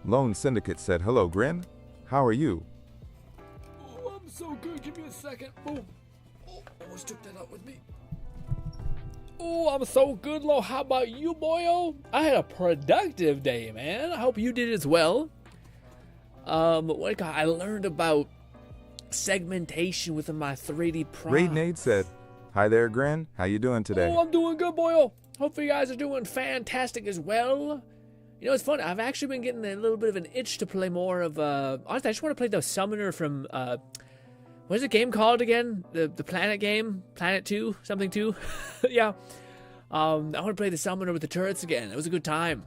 Lone Syndicate said, hello, Grin. How are you? Oh, I'm so good. Give me a second. Oh, almost took that out with me. Oh, I'm so good, Lo. How about you, boyo? I had a productive day, man. I hope you did as well. I learned about segmentation within my 3D prompts. Raidnade said, hi there, Grin. How you doing today? Oh, I'm doing good, boyo. Hopefully you guys are doing fantastic as well. You know, it's fun. I've actually been getting a little bit of an itch to play more of, honestly, I just want to play the Summoner from, what is the game called again? The Planet game? Planet 2? Something 2? Yeah. I want to play the Summoner with the turrets again. It was a good time.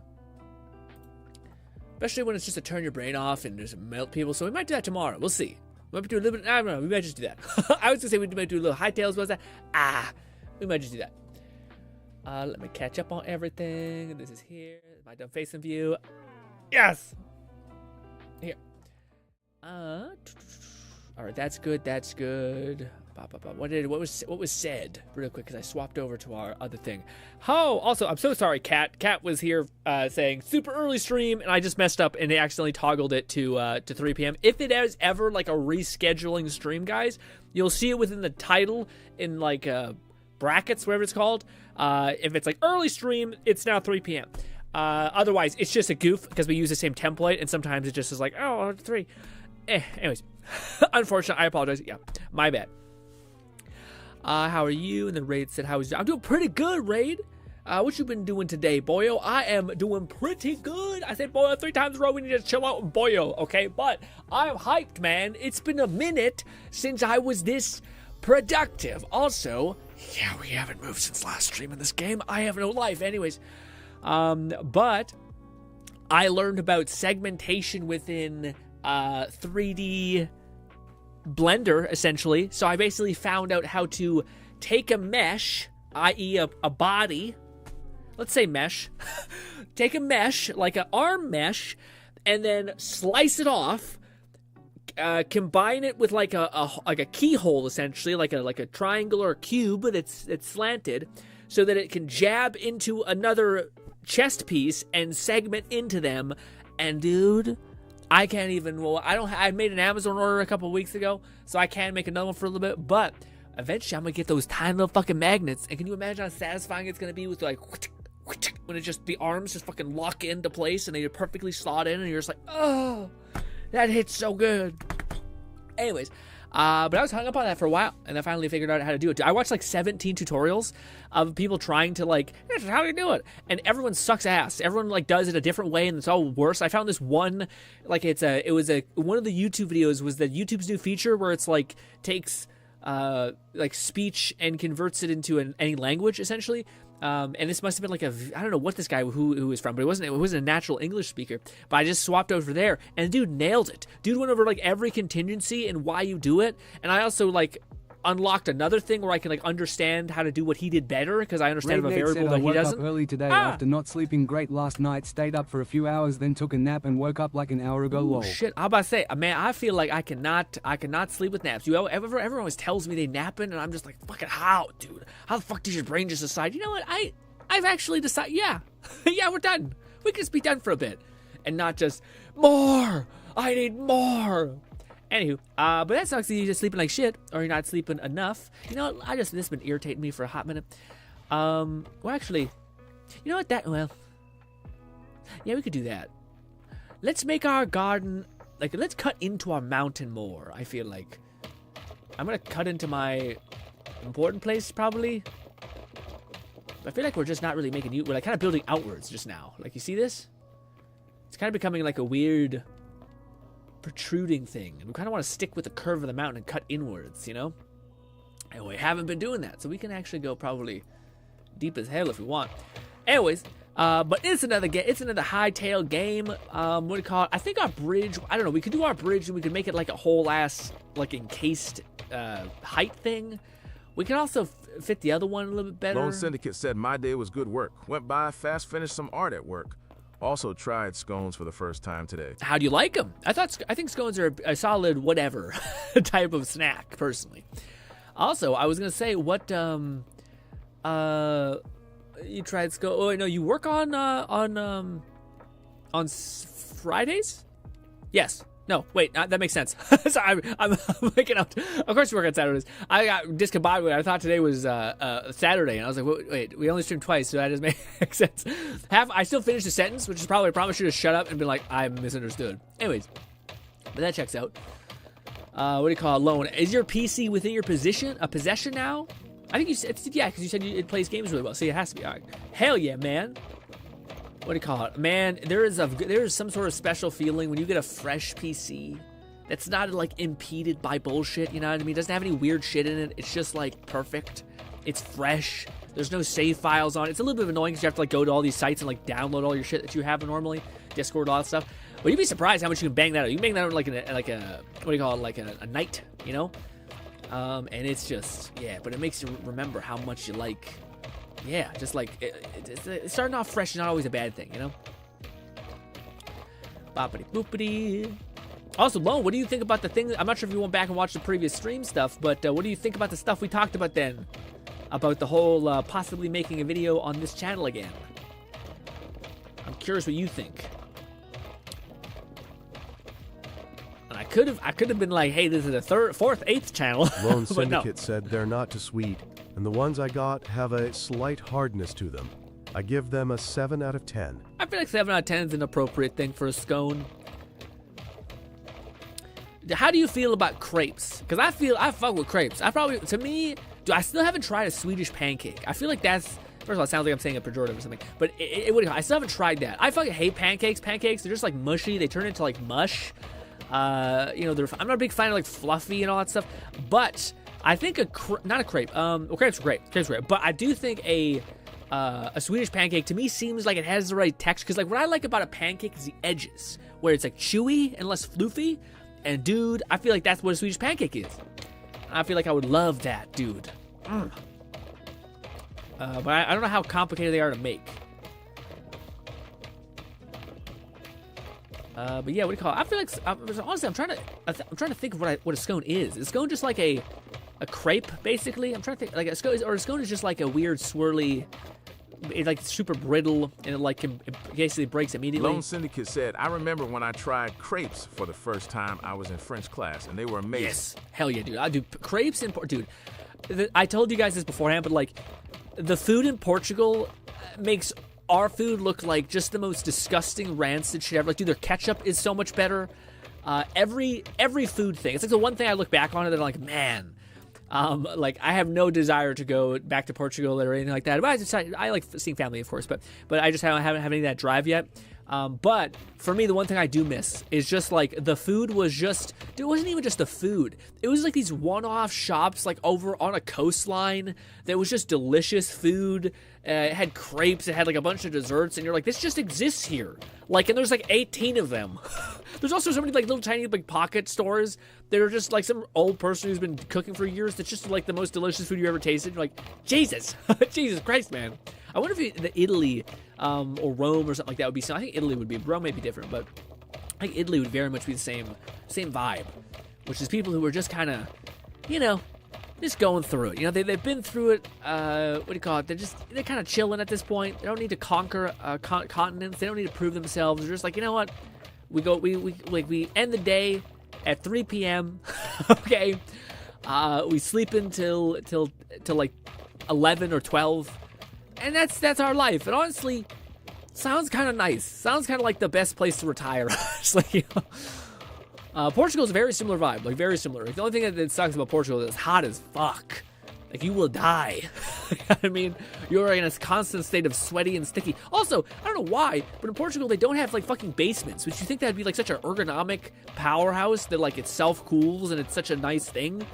Especially when it's just to turn your brain off and just melt people. So we might do that tomorrow. We'll see. We might do a little bit, I don't know, we might just do that. I was going to say we might do a little Hytale as well as that. We might just do that. Let me catch up on everything. This is here. Am I done facing view? Yes. Here. All right, that's good. That's good. What was said real quick because I swapped over to our other thing. Oh, also, I'm so sorry, Kat. Kat was here saying super early stream, and I just messed up and accidentally toggled it to 3 p.m. If it is ever like a rescheduling stream, guys, you'll see it within the title in like brackets, whatever it's called. If it's like early stream, it's now 3 p.m. Otherwise, it's just a goof because we use the same template, and sometimes it just is like, oh, 3. Anyways, unfortunately, I apologize. Yeah, my bad. How are you? And then Raid said, how is you? I'm doing pretty good, Raid. What you been doing today, boyo? I am doing pretty good. I said boyo 3 times in a row. We need to chill out with boyo, okay? But I'm hyped, man. It's been a minute since I was this productive. Also, yeah, we haven't moved since last stream in this game. I have no life. Anyways, but I learned about segmentation within 3D Blender, essentially. So I basically found out how to take a mesh, i.e. a body, let's say mesh, take a mesh, like an arm mesh, and then slice it off, combine it with like a keyhole, essentially, like a triangle or a cube that's slanted, so that it can jab into another chest piece and segment into them. And dude, I can't even, I made an Amazon order a couple weeks ago, so I can make another one for a little bit, but eventually I'm gonna get those tiny little fucking magnets, and can you imagine how satisfying it's gonna be with like, when it just, the arms just fucking lock into place and they perfectly slot in, and you're just like, oh, that hits so good. Anyways, but I was hung up on that for a while, and I finally figured out how to do it. I watched like 17 tutorials of people trying to like, this is how you do it, and everyone sucks ass. Everyone like does it a different way, and it's all worse. I found this one, like one of the YouTube videos was that YouTube's new feature where it's like takes like speech and converts it into any language, essentially. And this must have been like I don't know what this guy who was from, but it wasn't a natural English speaker. But I just swapped over there, and dude nailed it. Dude went over like every contingency and why you do it. And I also like unlocked another thing where I can like understand how to do what he did better, because I understand a variable that he doesn't. I woke up early today after not sleeping great last night, stayed up for a few hours, then took a nap and woke up like an hour ago. Ooh, shit, I'm about to say, man, I feel like I cannot sleep with naps. Everyone always tells me they napping, and I'm just like, fucking how, dude? How the fuck does your brain just decide, you know what, I've actually decided, yeah, yeah, we're done. We can just be done for a bit, and not just more. I need more. Anywho, but that sucks that you're just sleeping like shit, or you're not sleeping enough. You know what, this has been irritating me for a hot minute. Well, actually, you know what, yeah, we could do that. Let's make our garden, like, let's cut into our mountain more, I feel like. I'm gonna cut into my important place, probably. I feel like we're just not really making we're like kind of building outwards just now. Like, you see this? It's kind of becoming like a weird protruding thing, and we kind of want to stick with the curve of the mountain and cut inwards, you know? And we haven't been doing that, so we can actually go probably deep as hell if we want. Anyways, but it's another Hytale game. What do you call it? I think our bridge, I don't know, we could do our bridge and we could make it like a whole ass like encased height thing. We can also fit the other one a little bit better. Lone Syndicate said my day was good work. Went by fast, finished some art at work. Also tried scones for the first time today. How do you like them? I think scones are a solid whatever type of snack, personally. Also, I was gonna say, what you tried scones? Oh no, you work on Fridays? Yes. No, wait, that makes sense. Sorry, I'm making up. Of course, we work on Saturdays. I got discombobulated. I thought today was Saturday, and I was like, wait, we only streamed twice, so that doesn't make sense. I still finished the sentence, which is probably I probably should have shut up and been like, I misunderstood. Anyways, but that checks out. What do you call it? Loan? Is your PC within your possession now? I think you said, yeah, because you said it plays games really well, so it has to be. All right. Hell yeah, man. What do you call it? Man, there is some sort of special feeling when you get a fresh PC that's not like impeded by bullshit, you know what I mean? It doesn't have any weird shit in it. It's just like perfect. It's fresh. There's no save files on it. It's a little bit annoying because you have to like go to all these sites and like download all your shit that you have normally, Discord, all that stuff. But you'd be surprised how much you can bang that out. You can bang that out like a what do you call it? Like a night, you know? And it's just, yeah, but it makes you remember how much you like. Yeah, just like, it's starting off fresh is not always a bad thing, you know? Boppity boopity. Also, Lone, what do you think about the thing? I'm not sure if you went back and watched the previous stream stuff, but what do you think about the stuff we talked about then? About the whole possibly making a video on this channel again. I'm curious what you think. And I could have been like, hey, this is the third, fourth, eighth channel. Lone But no. Syndicate said they're not too sweet, and the ones I got have a slight hardness to them. I give them a 7 out of 10. I feel like 7 out of 10 is an appropriate thing for a scone. How do you feel about crepes? Because I fuck with crepes. To me, I still haven't tried a Swedish pancake. I feel like that's, first of all, it sounds like I'm saying a pejorative or something, but I still haven't tried that. I fucking hate pancakes. Pancakes, they're just like mushy. They turn into like mush. You know, I'm not a big fan of like fluffy and all that stuff, but I think not a crepe. Well, crepes are great. Crepes are great. But I do think a Swedish pancake to me seems like it has the right texture. Because like what I like about a pancake is the edges, where it's like chewy and less floofy. And dude, I feel like that's what a Swedish pancake is. I feel like I would love that, dude. But I don't know how complicated they are to make. But yeah, what do you call it? I feel like honestly, I'm trying to think of what a scone is. Is a scone just like a crepe, basically? I'm trying to think like a scone is just like a weird swirly. It's like super brittle and it basically breaks immediately. Lone Syndicate said, I remember when I tried crepes for the first time I was in French class, and they were amazing. Yes. Hell yeah, dude. I do crepes in dude. I told you guys this beforehand, but like the food in Portugal makes our food look like just the most disgusting rancid shit ever. Like, dude, their ketchup is so much better. Every food thing. It's like the one thing I look back on it and I'm like, man. Like I have no desire to go back to Portugal or anything like that. But I like seeing family, of course, but I just haven't had any of that drive yet. But for me, the one thing I do miss is just like the food was just, dude, it wasn't even just the food. It was like these one-off shops like over on a coastline that was just delicious food. It had crepes, it had like a bunch of desserts, and you're like, this just exists here. Like, and there's like 18 of them. There's also so many like little tiny like pocket stores that are just like some old person who's been cooking for years that's just like the most delicious food you ever tasted. You're like, Jesus, Jesus Christ, man. I wonder if the Italy or Rome or something like that would be something. I think Italy would be, Rome may be different, but I think Italy would very much be the same vibe, which is people who are just kind of, you know, just going through it. You know, they've been through it. What do you call it? They're kind of chilling at this point. They don't need to conquer continents. They don't need to prove themselves. They're just like, you know what? We end the day at 3 p.m. Okay, we sleep until like 11 or 12, and that's our life. And honestly, sounds kind of nice. Sounds kind of like the best place to retire. Honestly, you know? Portugal's a very similar vibe, like very similar. Like, the only thing that sucks about Portugal is it's hot as fuck. Like, you will die. You know what I mean? You're in a constant state of sweaty and sticky. Also, I don't know why, but in Portugal, they don't have, like, fucking basements, which you think that'd be, like, such an ergonomic powerhouse that, like, it self-cools and it's such a nice thing.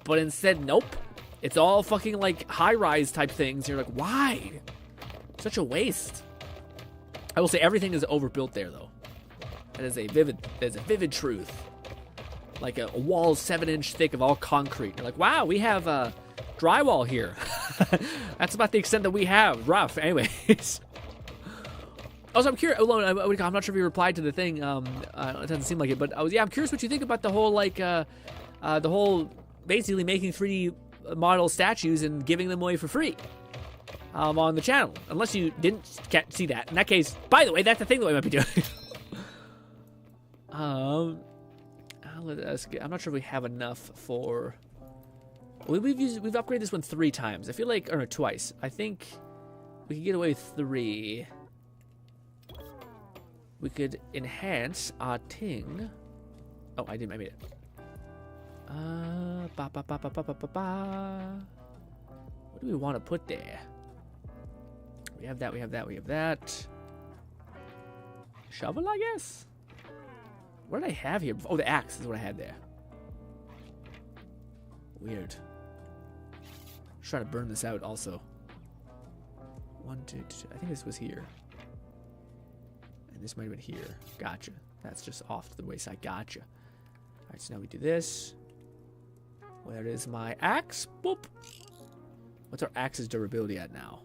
But instead, nope. It's all fucking, like, high-rise type things. You're like, why? Such a waste. I will say everything is overbuilt there, though. That is a vivid truth. Like a wall 7-inch thick of all concrete. You're like, wow, we have drywall here. That's about the extent that we have. Rough. Anyways. Also, I'm curious. I'm not sure if you replied to the thing. It doesn't seem like it, but I'm curious what you think about the whole basically making 3D model statues and giving them away for free on the channel. Unless you didn't see that. In that case, by the way, that's the thing that we might be doing. I'm not sure if we have enough for. We've upgraded this one 3 times. I feel like, or no, twice. I think we could get away with 3. We could enhance our ting. Oh, I made it. What do we want to put there? We have that, we have that, we have that. Shovel, I guess? What did I have here? Oh, the axe is what I had there. Weird. Just trying to burn this out also. 1, 2, 2. I think this was here. And this might have been here. Gotcha. That's just off to the wayside. Gotcha. Alright, so now we do this. Where is my axe? Boop. What's our axe's durability at now?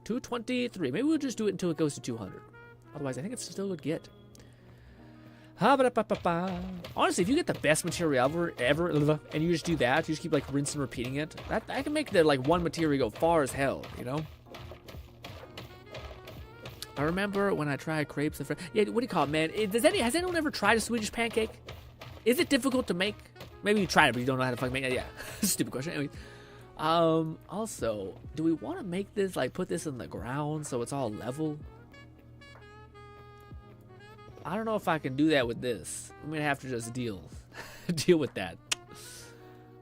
223. Maybe we'll just do it until it goes to 200. Otherwise, I think it's still a good get. Honestly, if you get the best material ever, and you just do that, you just keep like rinsing and repeating it, that can make the like one material go far as hell, you know? I remember when I tried crepes and yeah, what do you call it, man? Has anyone ever tried a Swedish pancake? Is it difficult to make? Maybe you tried it, but you don't know how to fucking make it. Yeah, stupid question. Anyway, also, do we want to make this like put this in the ground so it's all level? I don't know if I can do that with this. I'm gonna have to just deal with that.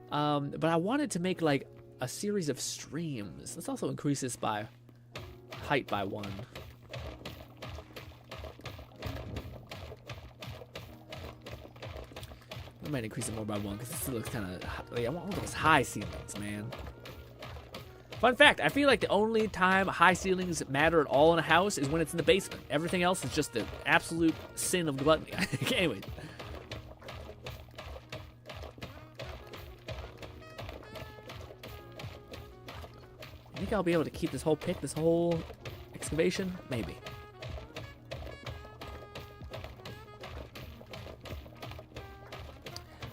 But I wanted to make like a series of streams. Let's also increase this by height by 1. I might increase it more by 1 because this looks kind of like, I want those high ceilings, man. Fun fact, I feel like the only time high ceilings matter at all in a house is when it's in the basement. Everything else is just the absolute sin of gluttony. Anyway. I think I'll be able to keep this whole this whole excavation? Maybe.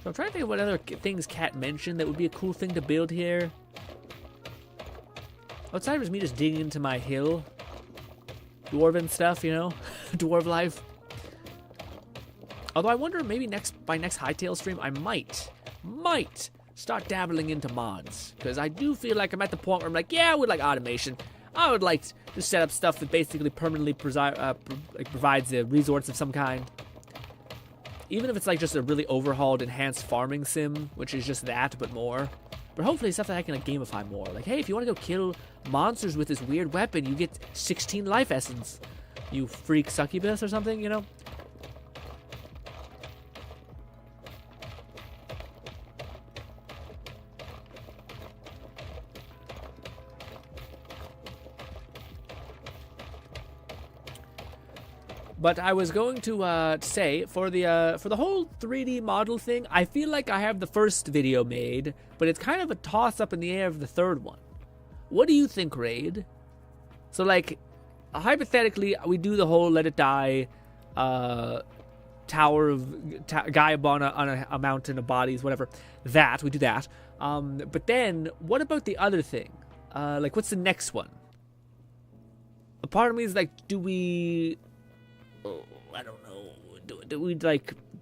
So I'm trying to think of what other things Kat mentioned that would be a cool thing to build here. Outside was me just digging into my hill. Dwarven stuff, you know? Dwarf life. Although I wonder maybe by next Hytale stream I might start dabbling into mods. Because I do feel like I'm at the point where I'm like, yeah, I would like automation. I would like to set up stuff that basically permanently provides a resource of some kind. Even if it's like just a really overhauled, enhanced farming sim, which is just that, but more. But hopefully stuff that I can like gamify more. Like, hey, if you want to go kill monsters with this weird weapon, you get 16 life essence. You freak succubus or something, you know? But I was going to say, for the whole 3D model thing, I feel like I have the first video made, but it's kind of a toss-up in the air of the third one. What do you think, Raid? So, like, hypothetically, we do the whole Let It Die tower of guy up on a mountain of bodies, whatever. We do that. But then, what about the other thing? Like, what's the next one? A part of me is like, do we... Oh, I don't know. Do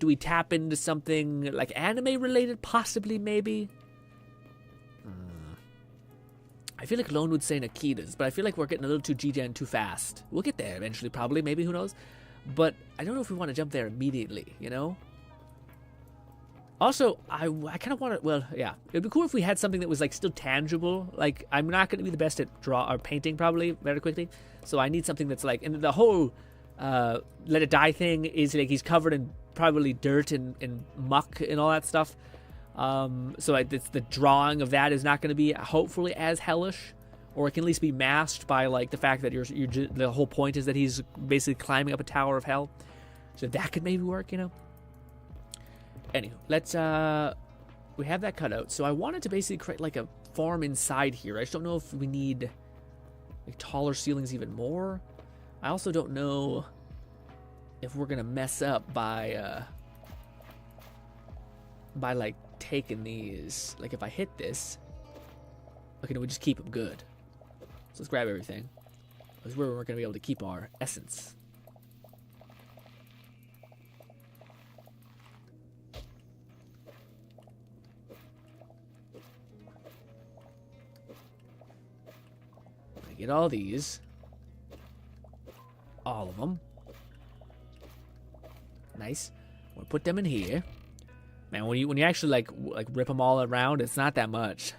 we tap into something like anime related? Possibly, maybe. I feel like Lone would say Nikitas, but I feel like we're getting a little too GGN too fast. We'll get there eventually, probably, maybe, who knows? But I don't know if we want to jump there immediately, you know? Also, I kind of want to, well, yeah. It'd be cool if we had something that was, like, still tangible. Like, I'm not going to be the best at painting, probably, very quickly. So I need something that's, like, and the whole... Let It Die thing is like he's covered in probably dirt and muck and all that stuff. So it's the drawing of that is not going to be hopefully as hellish, or it can at least be masked by like the fact that the whole point is that he's basically climbing up a tower of hell. So that could maybe work, you know. Anyway, let's we have that cut out. So I wanted to basically create like a farm inside here. I just don't know if we need like taller ceilings even more. I also don't know if we're gonna mess up by like taking these. Like if I hit this, okay, no, we just keep them good. So let's grab everything. This is where we're gonna be able to keep our essence. get all these. All of them. Nice. We'll put them in here. Man, when you actually like rip them all around, it's not that much.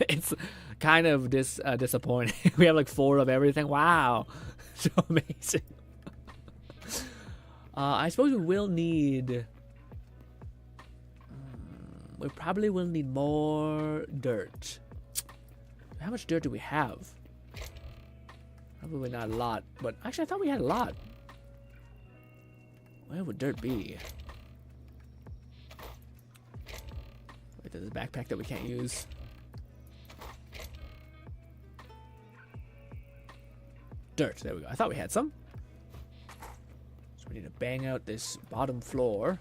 It's kind of disappointing. We have like 4 of everything. Wow, so amazing. I suppose we will need. We probably will need more dirt. How much dirt do we have? Probably not a lot, but actually I thought we had a lot. Where would dirt be? Wait, there's a backpack that we can't use. Dirt, there we go. I thought we had some. So we need to bang out this bottom floor.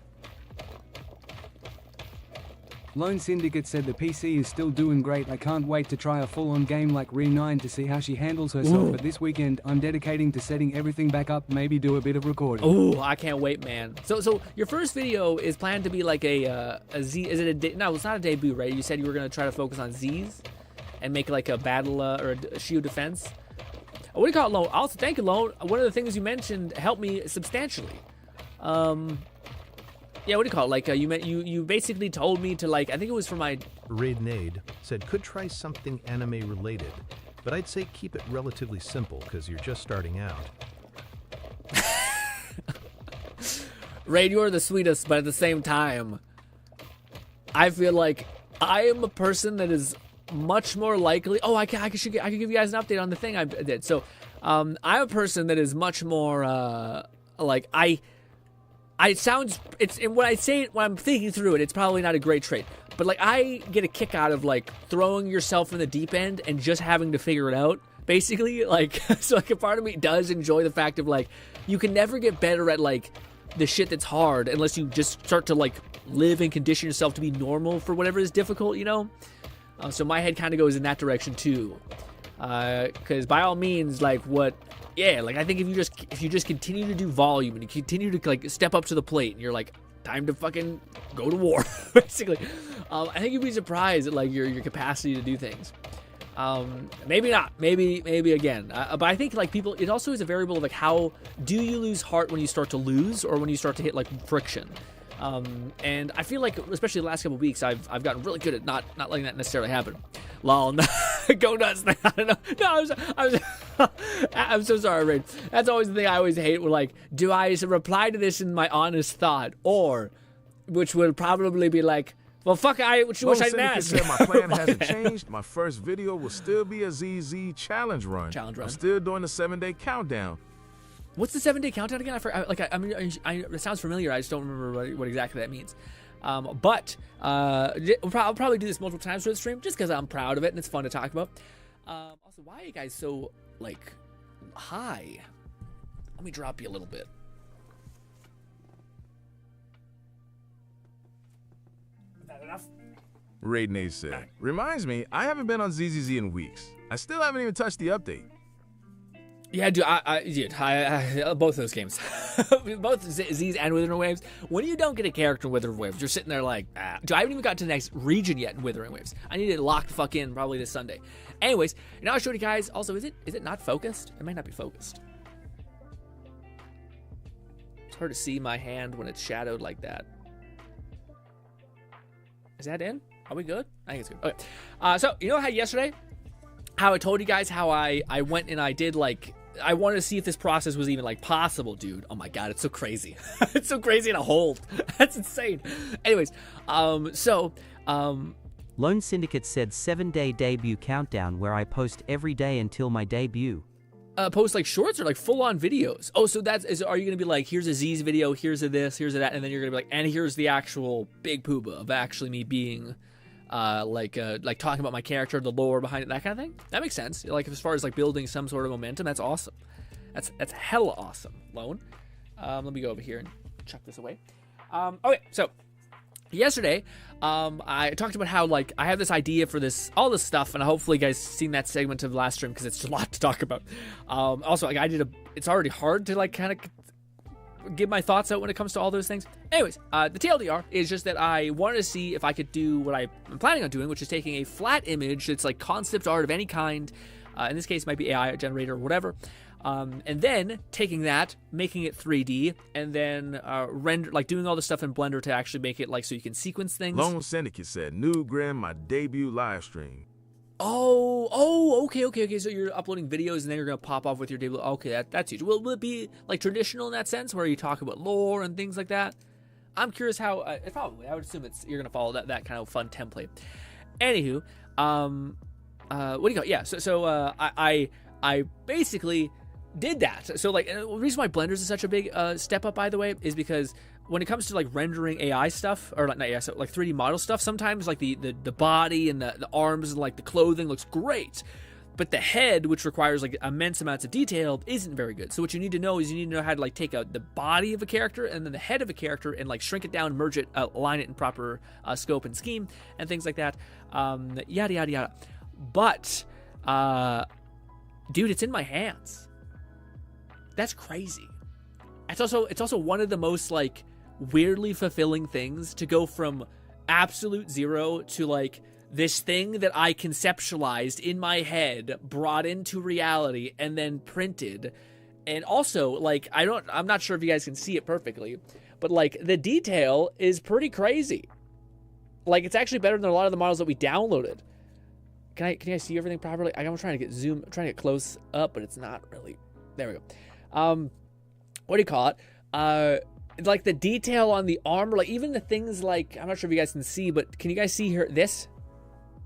Lone Syndicate said the PC is still doing great. I can't wait to try a full-on game like GRINN to see how she handles herself. Ooh. But this weekend, I'm dedicating to setting everything back up, maybe do a bit of recording. Oh, I can't wait, man. So your first video is planned to be like a Z. Is it a no? It's not a debut, right? You said you were gonna try to focus on Z's and make like a battle or a shield defense. What do you call it, Lone? Also, thank you, Lone. One of the things you mentioned helped me substantially. Yeah, what do you call it? Like you basically told me to like, I think it was for my Raidnade said could try something anime related, but I'd say keep it relatively simple because you're just starting out. Raid, you're the sweetest, but at the same time, I feel like I am a person that is much more likely. Oh, I can give you guys an update on the thing I did. So, I'm a person that is much more like it sounds, it's, and when I say it, when I'm thinking through it, it's probably not a great trait. But, like, I get a kick out of, like, throwing yourself in the deep end and just having to figure it out, basically. Like, so, like, a part of me does enjoy the fact of, like, you can never get better at, like, the shit that's hard unless you just start to, like, live and condition yourself to be normal for whatever is difficult, you know? So my head kind of goes in that direction, too. Because by all means, like, yeah, like, I think if you just continue to do volume and you continue to, like, step up to the plate and you're like, time to fucking go to war, basically. I think you'd be surprised at, like, your capacity to do things. Maybe not. Maybe again. But I think, like, people, it also is a variable of, like, how do you lose heart when you start to lose or when you start to hit, like, friction. And I feel like, especially the last couple weeks, I've gotten really good at not letting that necessarily happen. Lol, go nuts. I don't know. No, I'm so sorry, Raid. That's always the thing I always hate. We're like, do I reply to this in my honest thought, or which would probably be like, well, fuck, I wish I didn't ask. Said my plan hasn't changed. My first video will still be a ZZ challenge run. I'm still doing the 7-day countdown. What's the 7-day countdown again? I mean, it sounds familiar. I just don't remember what exactly that means. But I'll probably do this multiple times for the stream just because I'm proud of it and it's fun to talk about. Also, why are you guys so, like, high? Let me drop you a little bit. Is that enough? Raidnade said, reminds me, I haven't been on ZZZ in weeks. I still haven't even touched the update. Yeah, dude, I both those games, both Z's and Withering Waves. When you don't get a character in Withering Waves, you're sitting there like, Dude, I haven't even got to the next region yet in Withering Waves. I need to lock the fuck in probably this Sunday. Anyways, now I showed you guys. Also, is it not focused? It might not be focused. It's hard to see my hand when it's shadowed like that. Is that in? Are we good? I think it's good. Okay. So you know how yesterday, how I told you guys how I went and I did, like, I wanted to see if this process was even, like, possible, dude. Oh my god, it's so crazy. It's so crazy to hold. That's insane. Anyways, Lone Syndicate said 7-day debut countdown where I post every day until my debut. Post, like, shorts or, like, full-on videos? Oh, so are you gonna be like, here's a Z's video, here's a this, here's a that, and then you're gonna be like, and here's the actual big pooba of actually me being like talking about my character, the lore behind it, that kind of thing? That makes sense. Like, as far as, like, building some sort of momentum, that's awesome. That's hella awesome, Lone. Let me go over here and chuck this away. Okay, so yesterday, I talked about how, like, I have this idea for all this stuff, and hopefully you guys seen that segment of the last stream because it's a lot to talk about. Also, like, it's already hard to, like, kind of give my thoughts out when it comes to all those things. Anyways, the TLDR is just that I wanted to see if I could do what I'm planning on doing, which is taking a flat image that's like concept art of any kind, In this case, it might be AI generator or whatever. And then taking that, making it 3D, and then doing all the stuff in Blender to actually make it like so you can sequence things. Lone Syndicate said, new GRINN, my debut live stream. Okay. So you're uploading videos and then you're gonna pop off with your debut. Okay, that's huge. Will it be like traditional in that sense, where you talk about lore and things like that? I'm curious how. Probably, I would assume you're gonna follow that kind of fun template. Anywho, what do you got? Yeah. So I basically did that. So like the reason why Blenders is such a big step up, by the way, is because when it comes to like rendering AI stuff, or not AI, so like 3D model stuff, sometimes like the body and the arms and like the clothing looks great, but the head, which requires like immense amounts of detail, isn't very good. So what you need to know is you need to know how to like take out the body of a character and then the head of a character and like shrink it down, merge it, align it in proper scope and scheme and things like that. Yada yada yada. But dude, it's in my hands. That's crazy. It's also one of the most like weirdly fulfilling things to go from absolute zero to like this thing that I conceptualized in my head, brought into reality, and then printed. And also, like, I'm not sure if you guys can see it perfectly, but like the detail is pretty crazy. Like, it's actually better than a lot of the models that we downloaded. Can you guys see everything properly? I'm trying to get close up, but it's not really. There we go. What do you call it? Like the detail on the armor, like even the things like, I'm not sure if you guys can see, but can you guys see here? This,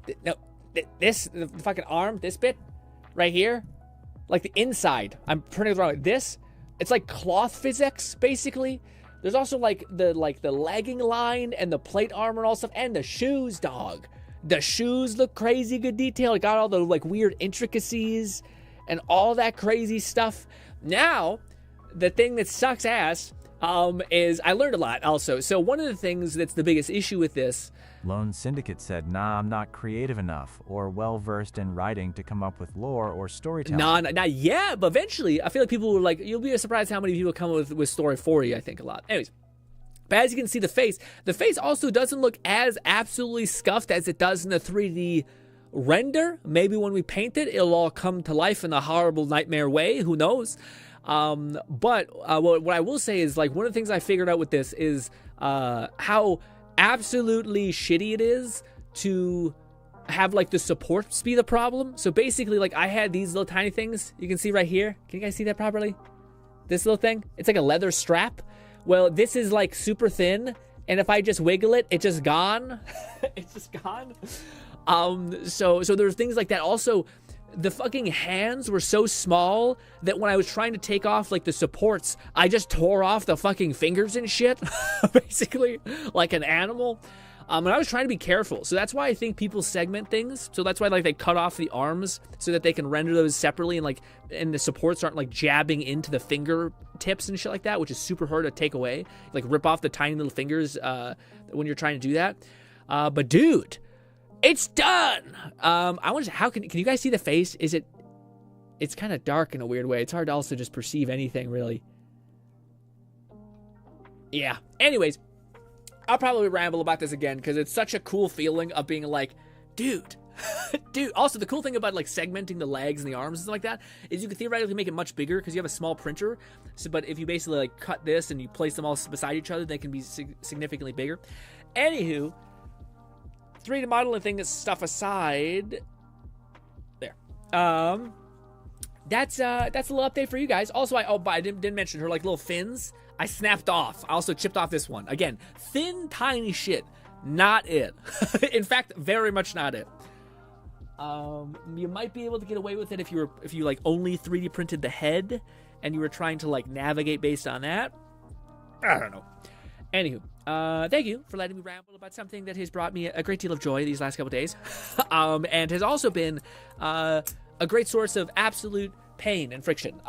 the fucking arm, this bit right here, like the inside. I'm printing it wrong. This, it's like cloth physics basically. There's also like the legging line and the plate armor and all stuff, and the shoes, dog. The shoes look crazy good detail. It got all the like weird intricacies and all that crazy stuff. Now, the thing that sucks ass is I learned a lot also. So one of the things that's the biggest issue with this. Lone Syndicate said, nah, I'm not creative enough or well-versed in writing to come up with lore or storytelling. Not yet, but eventually I feel like people were like, you'll be surprised how many people come up with story for you, I think a lot. Anyways, but as you can see the face also doesn't look as absolutely scuffed as it does in the 3D render. Maybe when we paint it, it'll all come to life in a horrible nightmare way. Who knows? But what I will say is, like, one of the things I figured out with this is how absolutely shitty it is to have like the supports be the problem. So basically, like, I had these little tiny things you can see right here. Can you guys see that properly? This little thing, it's like a leather strap. Well, this is like super thin, and if I just wiggle it, it's just gone. It's just gone. So there's things like that. Also, the fucking hands were so small that when I was trying to take off like the supports, I just tore off the fucking fingers and shit, basically like an animal. And I was trying to be careful. So that's why I think people segment things. So that's why like they cut off the arms so that they can render those separately, and the supports aren't like jabbing into the finger tips and shit like that, which is super hard to take away. Like rip off the tiny little fingers when you're trying to do that. But dude, it's done. I want to. How can you guys see the face? It's kind of dark in a weird way. It's hard to also just perceive anything really. Yeah. Anyways, I'll probably ramble about this again because it's such a cool feeling of being like, dude. Also, the cool thing about like segmenting the legs and the arms and stuff like that is you can theoretically make it much bigger because you have a small printer. So, but if you basically like cut this and you place them all beside each other, they can be significantly bigger. Anywho, 3D modeling thing stuff aside, there. That's a little update for you guys. Also, I didn't mention her like little fins. I snapped off. I also chipped off this one. Again, thin, tiny shit. Not it. In fact, very much not it. You might be able to get away with it if you like only 3D printed the head and you were trying to like navigate based on that. I don't know. Anywho, thank you for letting me ramble about something that has brought me a great deal of joy these last couple days, and has also been a great source of absolute pain and friction.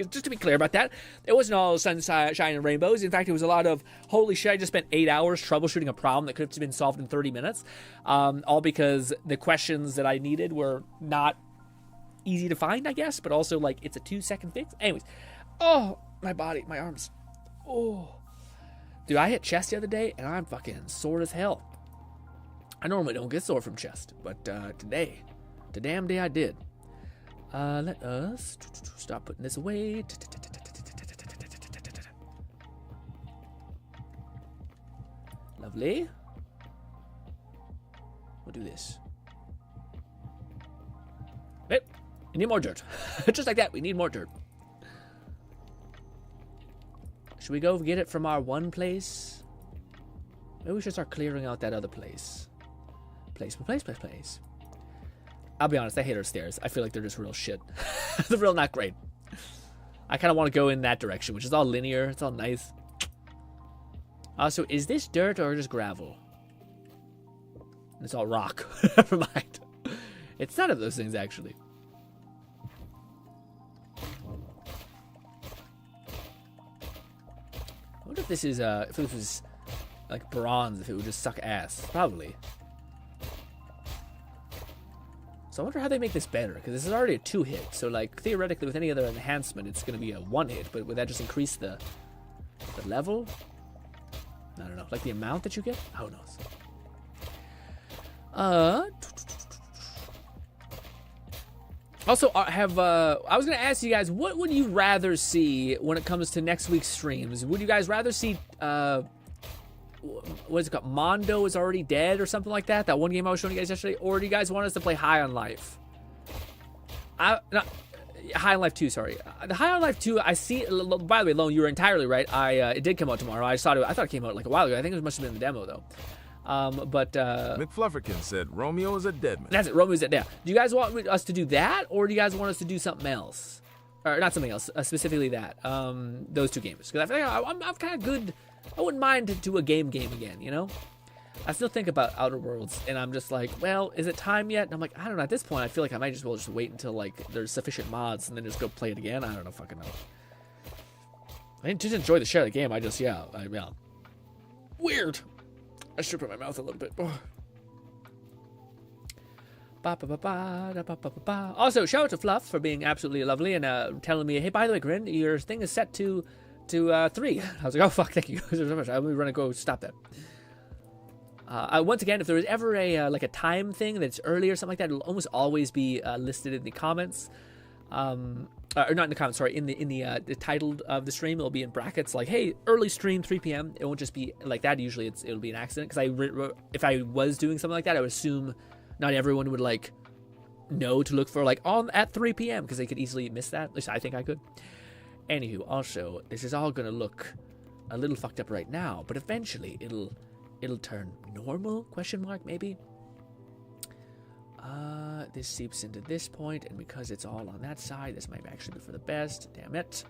Just to be clear about that, it wasn't all sunshine and rainbows. In fact, it was a lot of, holy shit, I just spent 8 hours troubleshooting a problem that could have been solved in 30 minutes, all because the questions that I needed were not easy to find, I guess, but also, like, it's a 2-second fix. Anyways, oh, my body, my arms. Oh. Dude, I hit chest the other day, and I'm fucking sore as hell. I normally don't get sore from chest, but today, the damn day I did. Let us start putting this away. Lovely. We'll do this. Wait, we need more dirt. Just like that, we need more dirt. Should we go get it from our one place? Maybe we should start clearing out that other place. Place. I'll be honest, I hate our stairs. I feel like they're just real shit. They're real not great. I kind of want to go in that direction, which is all linear. It's all nice. Also, is this dirt or just gravel? It's all rock. Never mind. It's none of those things, actually. I wonder if this is, if it was like bronze, if it would just suck ass. Probably. So I wonder how they make this better, because this is already a 2-hit. So, like, theoretically, with any other enhancement, it's going to be a 1-hit. But would that just increase the level? I don't know. Like the amount that you get? Who knows? Also, I was going to ask you guys, what would you rather see when it comes to next week's streams? Would you guys rather see, what is it called? Mondo is already dead or something like that? That one game I was showing you guys yesterday? Or do you guys want us to play High on Life? High on Life 2, sorry. The High on Life 2, I see, by the way, Lone, you were entirely right. It did come out tomorrow. I thought it came out like a while ago. I think it must have been the demo, though. McFlufferkin said Romeo is a dead man. That's it. Romeo's dead. Yeah. Do you guys want us to do that, or do you guys want us to do something else? Or not something else, specifically that. Those two games. Because I feel like I'm kind of good. I wouldn't mind to do a game again, you know? I still think about Outer Worlds, and I'm just like, well, is it time yet? And I'm like, I don't know. At this point, I feel like I might just well just wait until, like, there's sufficient mods, and then just go play it again. I don't know, fucking know. I didn't just enjoy the share of the game. I just, yeah. Weird. I should put my mouth a little bit. Also, shout out to Fluff for being absolutely lovely and telling me, hey, by the way, Grin, your thing is set to 3. I was like, oh, fuck, thank you so much. I'm going to go stop that. Once again, if there was ever a like a time thing that's early or something like that, it'll almost always be listed in the comments. Or not in the comments, sorry, in the title of the stream, it'll be in brackets like, hey, early stream, 3 p.m. It won't just be like that. Usually it'll be an accident, because if I was doing something like that, I would assume not everyone would like know to look for like on at 3 p.m. because they could easily miss that. At least I think I could. Anywho, also, this is all gonna look a little fucked up right now, but eventually it'll turn normal, question mark, maybe. This seeps into this point, and because it's all on that side, this might actually be for the best. Damn it.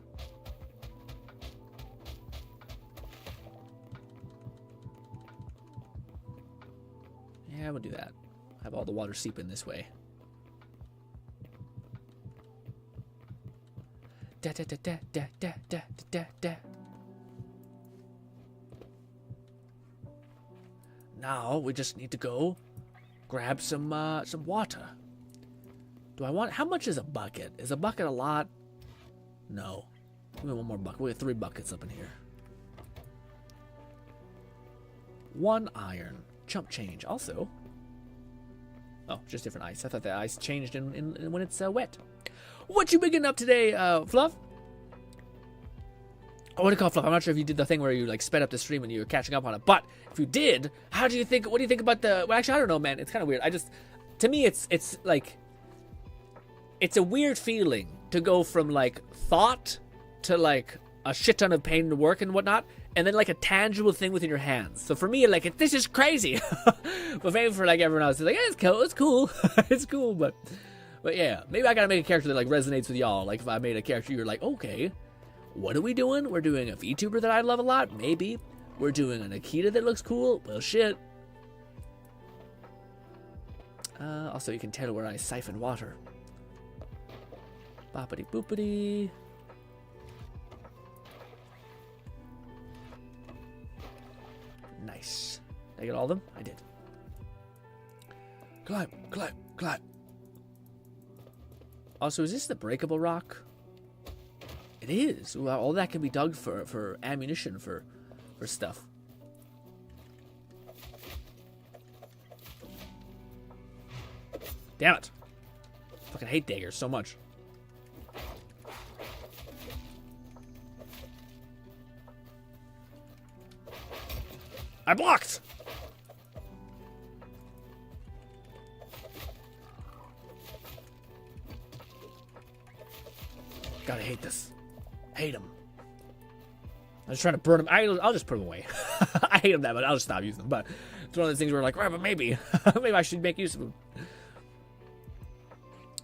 Yeah, we'll do that. Have all the water seep in this way. Da da da da da da da da da. Now we just need to go grab some water. Do I want? How much is a bucket? Is a bucket a lot? No. Give me one more bucket. We have 3 buckets up in here. 1 iron. Chump change. Also. Oh, just different ice. I thought the ice changed in when it's wet. What you bigging up today, Fluff? I want to call Fluff. I'm not sure if you did the thing where you like sped up the stream and you were catching up on it, but if you did, how do you think? What do you think about the? Well, actually, I don't know, man. It's kind of weird. To me, it's like, it's a weird feeling to go from like thought to like a shit ton of pain to work and whatnot, and then like a tangible thing within your hands. So for me, like, this is crazy. But maybe for like everyone else, it's like, it's cool, it's cool, it's cool. But yeah, maybe I gotta make a character that like resonates with y'all. Like if I made a character, you're like, okay, what are we doing? We're doing a VTuber that I love a lot. Maybe we're doing an Akita that looks cool. Well, shit. Also, you can tell where I siphon water. Boppity boopity. Nice. Did I get all of them? I did. Climb, climb, climb. Also, is this the breakable rock? It is. Well, all that can be dug for ammunition, for stuff. Damn it. Fucking hate daggers so much. I blocked! God, I hate this. Hate him. I'm just trying to burn him. I'll just put him away. I hate him that much. I'll just stop using them. But it's one of those things where like, right, but maybe. Maybe I should make use of him.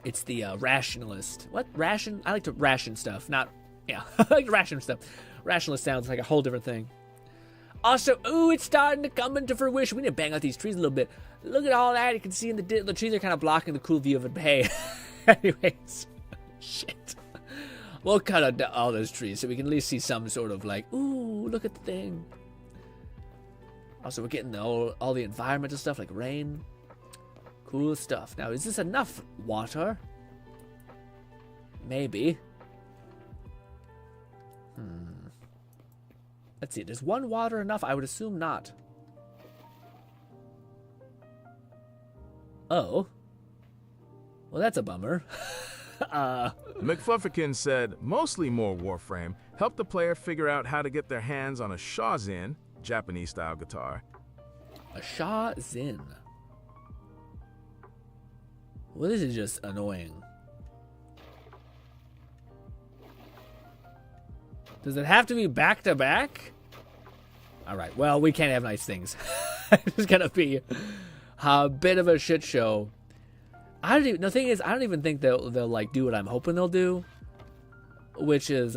It's the rationalist. What? Ration? I like to ration stuff. Not, yeah. I like to ration stuff. Rationalist sounds like a whole different thing. Also, ooh, it's starting to come into fruition. We need to bang out these trees a little bit. Look at all that. You can see in the trees are kind of blocking the cool view of it. But hey, anyways. Shit. We'll cut out all those trees so we can at least see some sort of like, ooh, look at the thing. Also, we're getting all the environmental stuff like rain. Cool stuff. Now, is this enough water? Maybe. Let's see. Is one water enough? I would assume not. Oh. Well, that's a bummer. McFlufferkin said, mostly more Warframe, help the player figure out how to get their hands on a Shawzin, Japanese-style guitar. A Shawzin. Well, this is just annoying. Does it have to be back-to-back? Alright, well, we can't have nice things. It's gonna be a bit of a shit show. The thing is, I don't even think they'll like do what I'm hoping they'll do, which is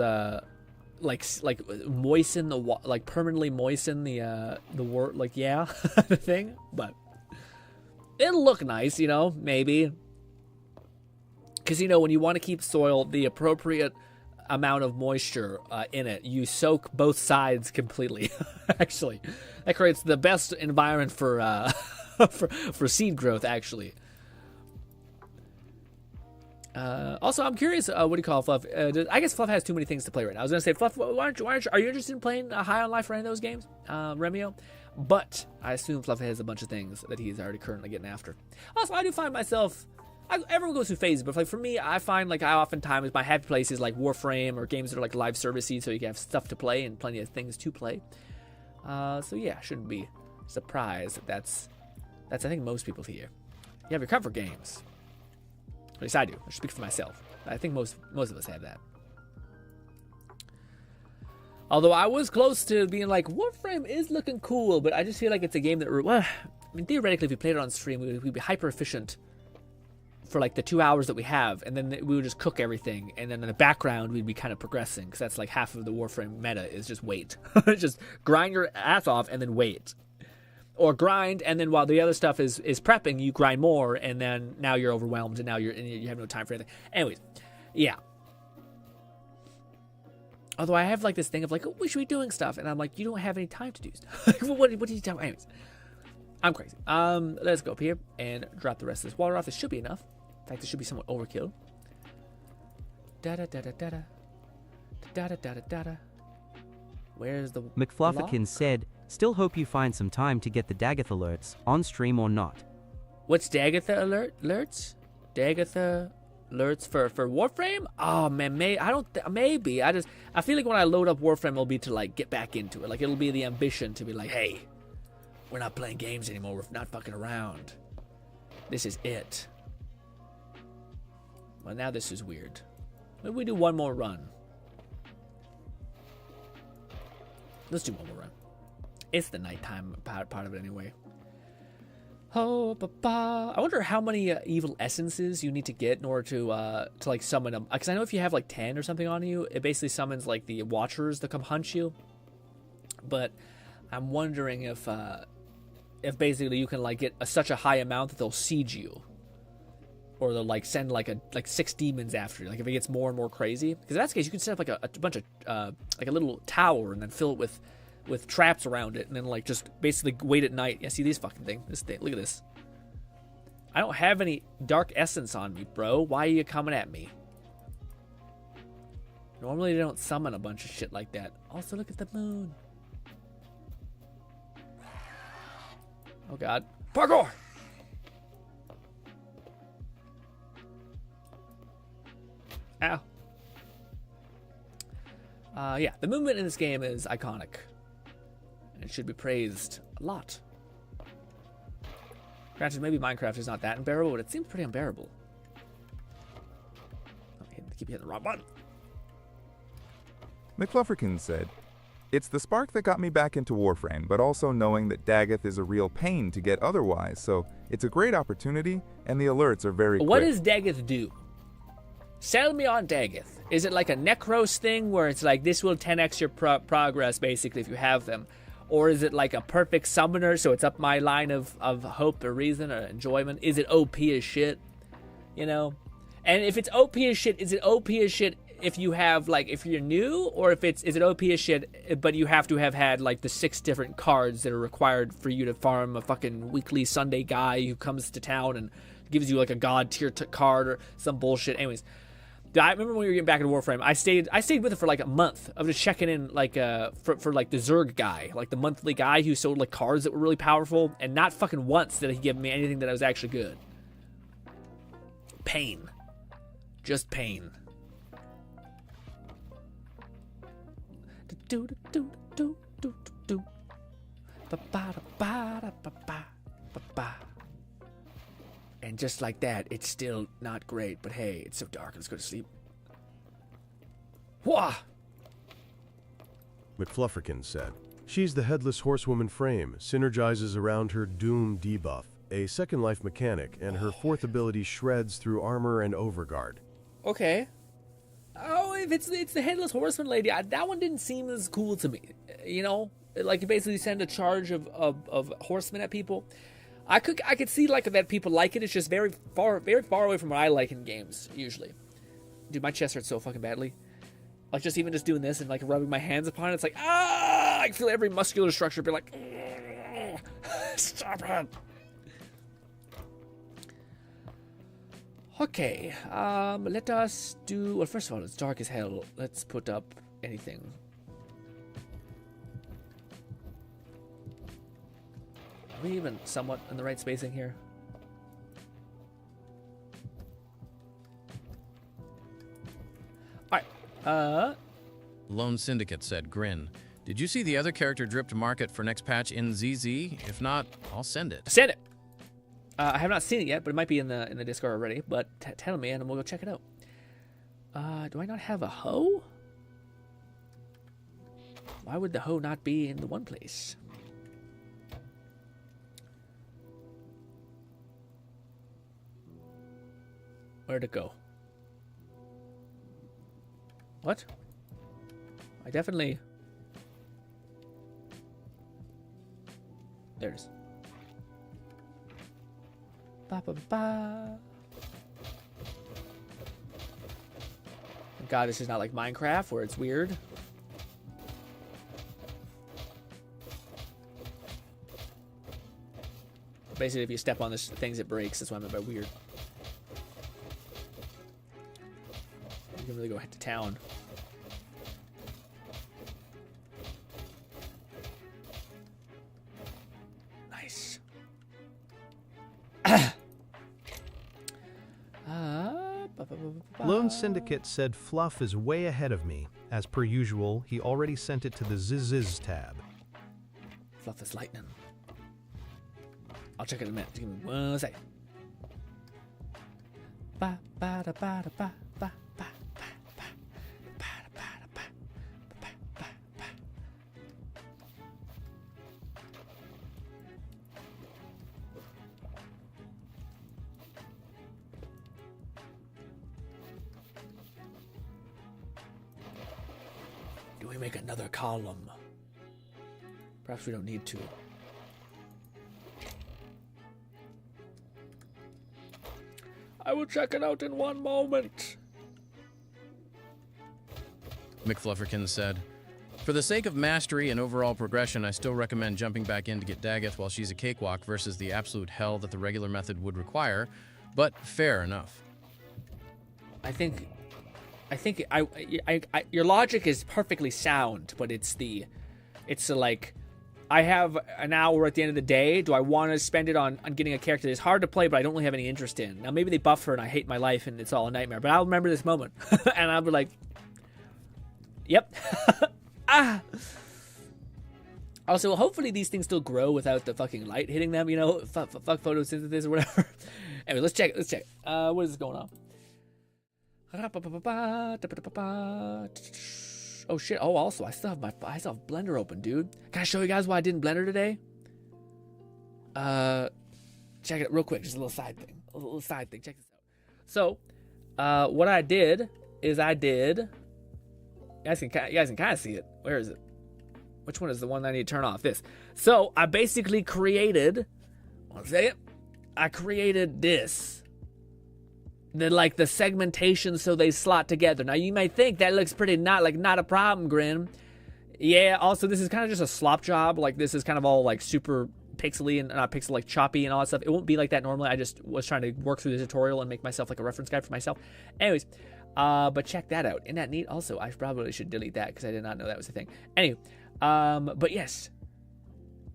like moisten the like permanently moisten the word, like, yeah, the thing. But it'll look nice, you know, maybe, because you know when you want to keep soil the appropriate amount of moisture in it, you soak both sides completely. Actually, that creates the best environment for for seed growth. Actually. Also, I'm curious, what do you call Fluff? I guess Fluff has too many things to play right now. I was going to say, Fluff, are you interested in playing High on Life or any of those games, Remio? But I assume Fluff has a bunch of things that he's already currently getting after. Also, I do find myself, everyone goes through phases, but like for me, I find like I oftentimes, my happy place is like Warframe or games that are like live servicey, so you can have stuff to play and plenty of things to play. So yeah, shouldn't be surprised. That's I think most people here. You have your comfort games. At least I do. I speak for myself. I think most of us have that. Although I was close to being like, Warframe is looking cool, but I just feel like it's a game that, well, I mean, theoretically, if we played it on stream, we'd be hyper efficient for like the 2 hours that we have, and then we would just cook everything, and then in the background, we'd be kind of progressing, because that's like half of the Warframe meta is just wait. Just grind your ass off and then wait. Or grind, and then while the other stuff is prepping, you grind more, and then now you're overwhelmed, and now you have no time for anything. Anyways, yeah. Although I have like this thing of like, oh, we should be doing stuff, and I'm like, you don't have any time to do stuff. what do you tell? Anyways, I'm crazy. Let's go up here and drop the rest of this water off. This should be enough. In fact, this should be somewhat overkill. Da da da da da da da da da da da. Where's the McFlufferkin said, still hope you find some time to get the Daggeth alerts, on stream or not. What's Daggeth alerts? Daggeth alerts for Warframe? Oh man, maybe. I feel like when I load up Warframe, it'll be to like get back into it. Like it'll be the ambition to be like, hey, we're not playing games anymore. We're not fucking around. This is it. Well, now this is weird. Maybe we do one more run. Let's do one more run. It's the nighttime part of it anyway. Oh, I wonder how many evil essences you need to get in order to like summon them. Because I know if you have like 10 or something on you, it basically summons like the Watchers that come hunt you. But I'm wondering if basically you can like get such a high amount that they'll siege you, or they'll like send like 6 demons after you. Like if it gets more and more crazy, because in that case you can set up like a bunch of like a little tower and then fill it with traps around it, and then like just basically wait at night. Yeah, see these fucking thing. This thing. Look at this. I don't have any dark essence on me, bro. Why are you coming at me? Normally they don't summon a bunch of shit like that. Also, look at the moon. Oh god. Parkour! Ow. Yeah, the movement in this game is iconic. It should be praised a lot. Granted, maybe Minecraft is not that unbearable, but it seems pretty unbearable. Oh, keep hitting the wrong button. McFlufferkin said, "It's the spark that got me back into Warframe, but also knowing that Daggett is a real pain to get otherwise, so it's a great opportunity, and the alerts are very What quick." does Daggett do? Sell me on Daggett. Is it like a Necros thing where it's like this will 10x your progress basically if you have them? Or is it like a perfect summoner so it's up my line of hope or reason or enjoyment? Is it OP as shit? You know? And if it's OP as shit, is it OP as shit if you have like if you're new, or is it OP as shit but you have to have had like the 6 different cards that are required for you to farm a fucking weekly Sunday guy who comes to town and gives you like a god tier card or some bullshit. Anyways, I remember when we were getting back into Warframe, I stayed with it for like a month of just checking in like for like the Zerg guy, like the monthly guy who sold like cards that were really powerful, and not fucking once did he give me anything that was actually good. Pain. Just pain. Do do do do do. Ba ba ba ba ba ba ba. And just like that, it's still not great. But hey, it's so dark. Let's go to sleep. Wah! McFlufferkin said, "She's the Headless Horsewoman frame, synergizes around her Doom debuff, a Second Life mechanic, and her 4th ability shreds through armor and overguard." Okay. Oh, if it's the Headless Horseman lady, that one didn't seem as cool to me. You know? Like, you basically send a charge of horsemen at people. I could see like that people like it. It's just very far away from what I like in games usually. Dude, my chest hurts so fucking badly. Like just doing this and like rubbing my hands upon it, it's like I feel every muscular structure be like, stop it. Okay, let us do. Well, first of all, it's dark as hell. Let's put up anything. Are we even somewhat in the right spacing here? Alright. Lone Syndicate said, "GRINN. Did you see the other character drip to market for next patch in ZZ? If not, I'll send it." Send it! I have not seen it yet, but it might be in the Discord already. But tell me, and we'll go check it out. Do I not have a hoe? Why would the hoe not be in the one place? Where'd it go? What? I definitely... There it is. Ba ba ba. God, this is not like Minecraft where it's weird. Basically, if you step on this things, it breaks. That's what I meant by weird. You can really go head to town. Nice. Lone Syndicate said Fluff is way ahead of me. As per usual, he already sent it to the Zizz tab. Fluff is lightning. I'll check it in a minute. Give me 1 second. Ba ba da ba da ba ba ba ba ba ba da ba da ba ba ba ba. Do we make another column? Perhaps we don't need to. I will check it out in 1 moment. McFlufferkin said, "For the sake of mastery and overall progression, I still recommend jumping back in to get Daggett while she's a cakewalk versus the absolute hell that the regular method would require, but fair enough." I think your logic is perfectly sound, but it's like, I have an hour at the end of the day. Do I want to spend it on getting a character that's hard to play, but I don't really have any interest in? Now, maybe they buff her and I hate my life and it's all a nightmare, but I'll remember this moment. And I'll be like, yep. Ah. Also, hopefully these things still grow without the fucking light hitting them, you know? Fuck photosynthesis or whatever. Anyway, let's check. What is going on? Oh shit. Oh, also, I still have Blender open, dude. Can I show you guys why I didn't Blender today? Check it real quick. Just a little side thing. Check this out. So, what I did is you guys can kind of see it. Where is it? Which one is the one that I need to turn off? This. So I basically created, one second, I created this. The segmentation so they slot together. Now you may think that looks pretty not a problem, Grin. Yeah, also this is kind of just a slop job. Like this is kind of all like super pixely and not pixel, like choppy and all that stuff. It won't be like that normally. I just was trying to work through the tutorial and make myself like a reference guide for myself. Anyways, but check that out. Isn't that neat? Also, I probably should delete that because I did not know that was a thing. Anyway, but yes.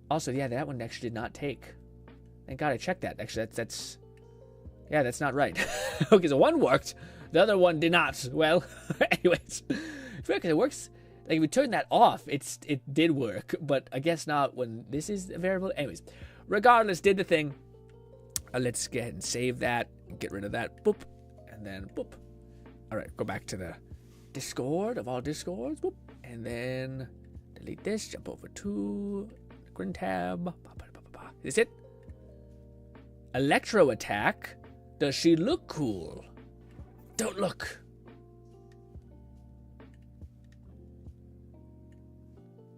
Also, yeah, that one actually did not take. Thank God I checked that. Actually, that's not right. Okay, so one worked, the other one did not. Well, anyways, because it works. Like if we turn that off, it did work, but I guess not when this is a variable. Anyways, regardless, did the thing. Let's go ahead and save that, get rid of that, boop, and then boop. All right, go back to the Discord of all Discords, boop, and then delete this. Jump over to the GRINN tab. Is this it? Electro attack. Does she look cool? Don't look.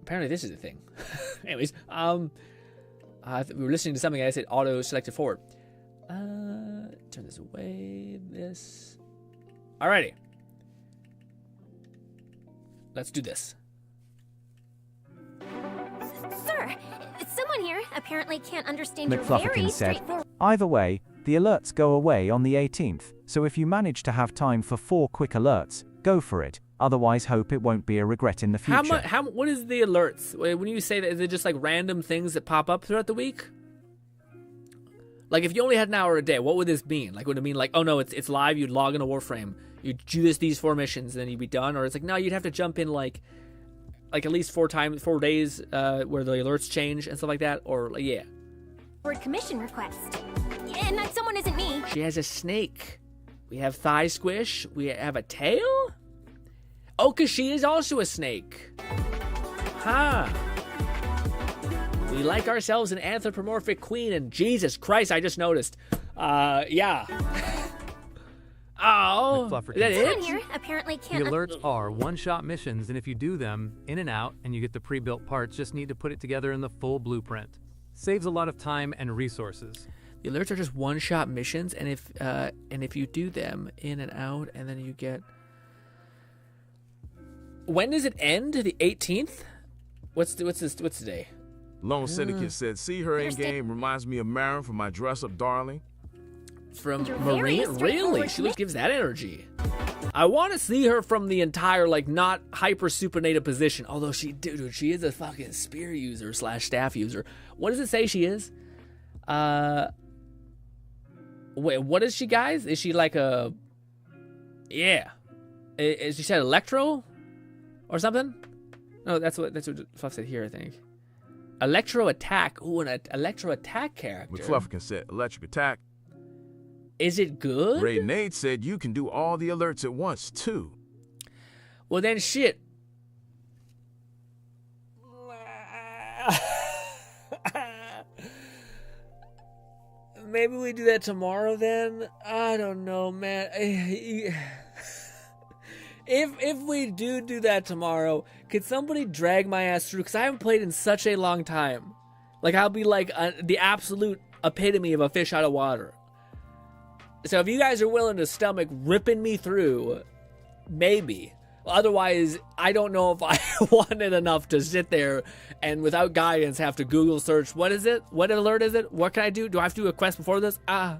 Apparently this is a thing. Anyways, we were listening to something and I said auto selected forward. Turn this away. This. Alrighty. Let's do this. Sir, someone here apparently can't understand your McFlufferkin very said, straightforward. either way, the alerts go away on the 18th, so if you manage to have time for 4 quick alerts, go for it. Otherwise, hope it won't be a regret in the future. What is the alerts? When you say that, is it just like random things that pop up throughout the week? Like if you only had an hour a day, what would this mean? Like would it mean like, oh no, it's live, you'd log in a Warframe, you'd do these 4 missions, and then you'd be done? Or it's like, no, you'd have to jump in like at least 4 days where the alerts change and stuff like that? Or like, yeah. Word commission request. And that someone isn't me. She has a snake. We have thigh squish. We have a tail? Oh, because she is also a snake. Huh. We like ourselves an anthropomorphic queen, and Jesus Christ, I just noticed. Yeah. Oh, is that Someone it? here apparently The can't. alerts are one-shot missions, and if you do them in and out and you get the pre-built parts, just need to put it together in the full blueprint. Saves a lot of time and resources. The alerts are just one-shot missions, and if you do them in and out, and then you get. When does it end? The 18th? What's today? Lone Syndicate said, see her in game reminds me of Marin from my dress-up darling. From You're very Marine? Really? straightforward. She gives that energy. I want to see her from the entire, like, not hyper supinated position. Although she is a fucking spear user / staff user. What does it say she is? Wait, what is she, guys? Is she like a... Yeah. Is she said Electro? Or something? No, that's what Fluff said here, I think. Electro attack. Ooh, an electro attack character. McFlufferkin said, electric attack. Is it good? Ray Nade said you can do all the alerts at once, too. Well, then shit. Maybe we do that tomorrow then? I don't know, man. If we do that tomorrow, could somebody drag my ass through? Because I haven't played in such a long time. Like, I'll be like the absolute epitome of a fish out of water. So if you guys are willing to stomach ripping me through, maybe. Otherwise, I don't know if I want it enough to sit there and without guidance have to Google search, what is it? What alert is it? What can I do? Do I have to do a quest before this? I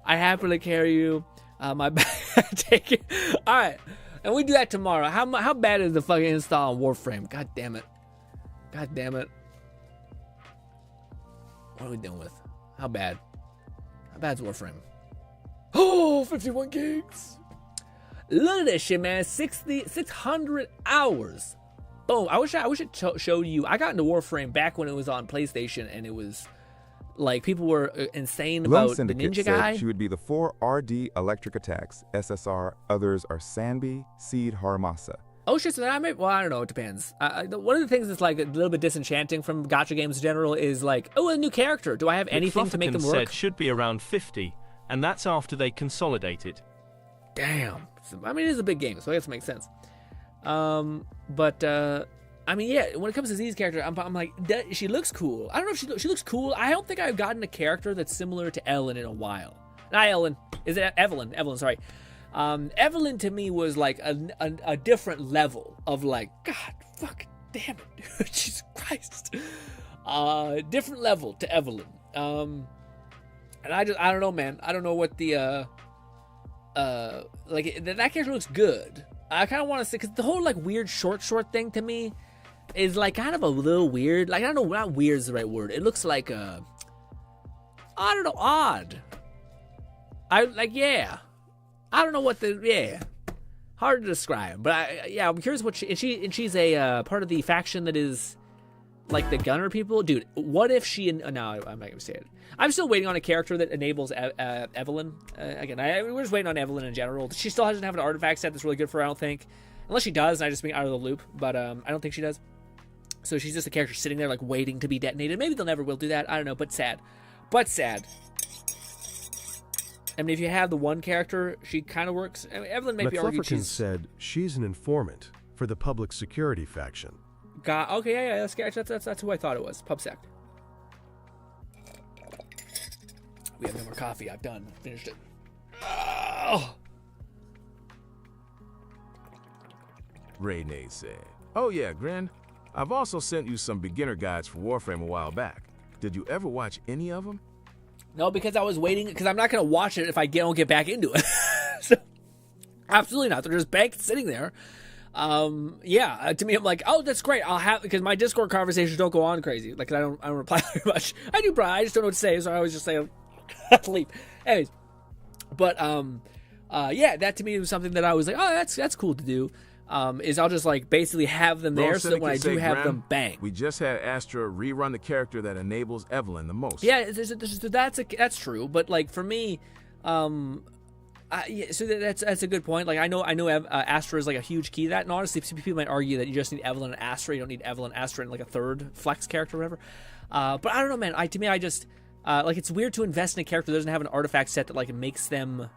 happily carry you. My bag. Take it. All right. And we do that tomorrow. How bad is the fucking install on Warframe? God damn it. God damn it. What are we dealing with? How bad? How bad's Warframe? Oh, 51 gigs. Look at this shit, man. 600 hours. boom. I wish it showed you. I got into Warframe back when it was on PlayStation, and it was like people were insane Lone about the Syndicate ninja said guy. she would be the 4 RD electric attacks, SSR, others are Sanbi, Seed, Haramasa. Oh shit, so then I don't know, it depends. One of the things that's like a little bit disenchanting from gacha games in general is like, oh, a new character. Do I have anything to make them work? said should be around 50, and that's after they consolidate it. Damn. So, I mean, it is a big game, so I guess it makes sense. I mean, yeah, when it comes to these characters, I'm like, she looks cool. I don't know if she looks cool. I don't think I've gotten a character that's similar to Ellen in a while. Not Ellen. Is it Evelyn? Evelyn, sorry. Evelyn to me was like a different level of like, God, fuck, damn it, dude, Jesus Christ. Different level to Evelyn. And I don't know, man. I don't know what the, like, that character looks good. I kind of want to say, because the whole like weird short thing to me is like kind of a little weird. Like, I don't know, not weird is the right word. It looks like, I don't know, odd. Yeah. I don't know what hard to describe, but I'm curious what she's a part of the faction that is like the gunner people. Dude, what if she, no, I'm not gonna say it. I'm still waiting on a character that enables Evelyn. Again, we're just waiting on Evelyn in general. She still doesn't have an artifact set that's really good for her, I don't think. Unless she does, and I just being out of the loop, but I don't think she does. So she's just a character sitting there like waiting to be detonated. Maybe they'll never will do that, I don't know, but sad. I mean, if you have the one character, she kind of works. I mean, Evelyn may be argued McClufferton said she's an informant for the public security faction. Okay, yeah, that's who I thought it was. PubSec. We have no more coffee. I've done. Finished it. Oh. Rene said, "Oh yeah, Grin. I've also sent you some beginner guides for Warframe a while back. Did you ever watch any of them?" No, because I was waiting, because I'm not going to watch it if I don't get back into it. So, absolutely not. They're just banked sitting there. To me, I'm like, oh, that's great. I'll have, because my Discord conversations don't go on crazy. Like, I don't reply very much. I do, Brian. I just don't know what to say, so I always just say, leave. Anyways, but, that to me was something that I was like, oh, that's cool to do. Is I'll just like basically have them there so that when I do have them, bang. We just had Astra rerun the character that enables Evelyn the most. Yeah, that's true. But like for me, so that's a good point. Like I know Astra is like a huge key to that, and honestly, people might argue that you just need Evelyn and Astra. You don't need Evelyn, Astra, and like a third flex character or whatever. But I don't know, man. To me, I just like it's weird to invest in a character that doesn't have an artifact set that like makes them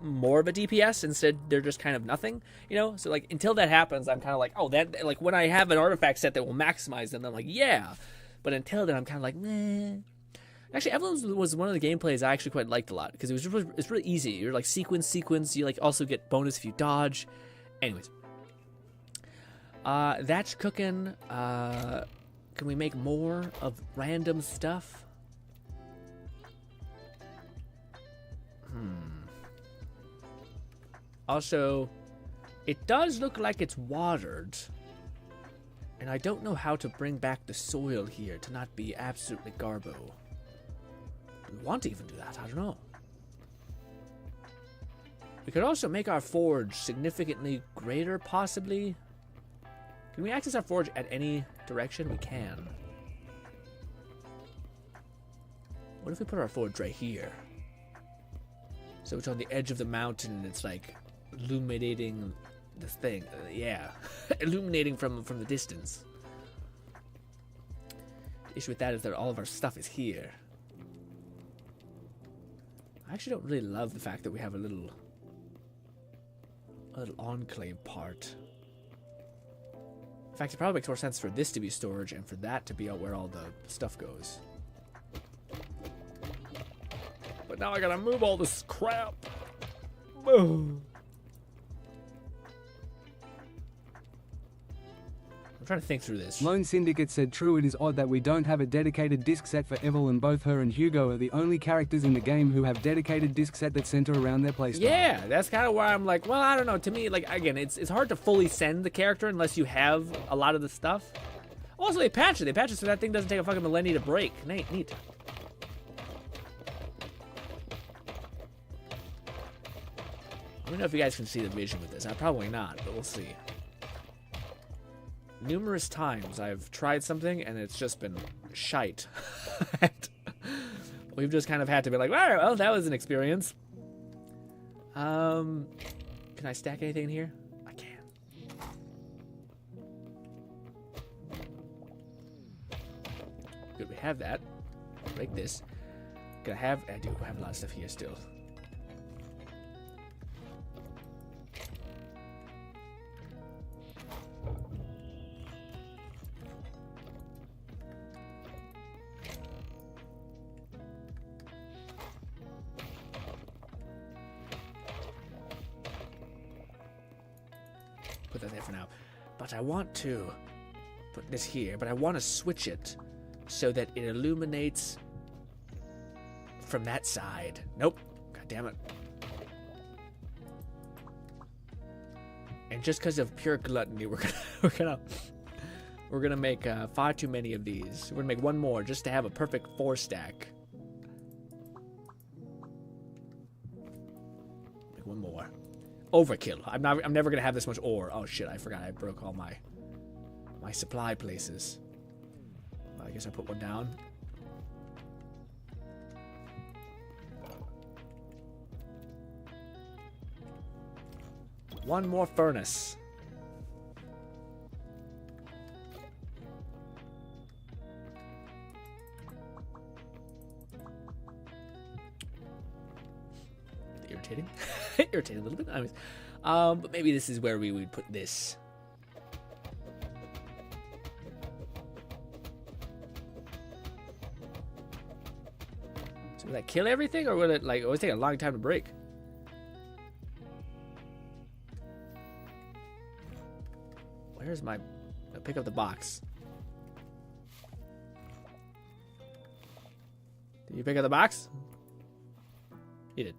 more of a DPS. Instead, they're just kind of nothing, so like until that happens, I'm kind of like, oh, that, like when I have an artifact set that will maximize them, I'm like, yeah, but until then I'm kind of like, meh. Actually, Evelyn was one of the gameplays I actually quite liked a lot because it's really easy. You're like sequence, you like also get bonus if you dodge. Anyways, that's cooking. Can we make more of random stuff? Also, it does look like it's watered, and I don't know how to bring back the soil here to not be absolutely garbo. Do we want to even do that? I don't know. We could also make our forge significantly greater, possibly. Can we access our forge at any direction? We can. What if we put our forge right here? So it's on the edge of the mountain, and it's like illuminating the thing. Illuminating from the distance. The issue with that is that all of our stuff is here. I actually don't really love the fact that we have a little enclave part. In fact, it probably makes more sense for this to be storage and for that to be where all the stuff goes. But now I gotta move all this crap. Boom. I'm trying to think through this. Lone Syndicate said, true, it is odd that we don't have a dedicated disc set for Evelyn. Both her and Hugo are the only characters in the game who have dedicated disc set that center around their playstyle. Yeah, that's kind of why I'm like, well, I don't know. To me, like, again, it's hard to fully send the character unless you have a lot of the stuff. Also, they patch it so that thing doesn't take a fucking millennia to break. Neat. I don't know if you guys can see the vision with this. Probably not, but we'll see. numerous times I've tried something and it's just been shite. And we've just kind of had to be like, all right, well, that was an experience. Can I stack anything in here? I can. Good, we have that. Break this. I do have a lot of stuff here still. Put that there for now. But I want to put this here, but I want to switch it so that it illuminates from that side. Nope. God damn it. And just because of pure gluttony, we're gonna make far too many of these. We're gonna make one more just to have a perfect 4 stack. Make one more. Overkill. I'm never gonna have this much ore. Oh shit! I forgot. I broke all my supply places. Well, I guess I put one down. One more furnace. Irritating. Irritating a little bit. Anyways, but maybe this is where we would put this. So will that kill everything, or will it like always take a long time to break? Where's my... I'll pick up the box. Did you pick up the box? You did.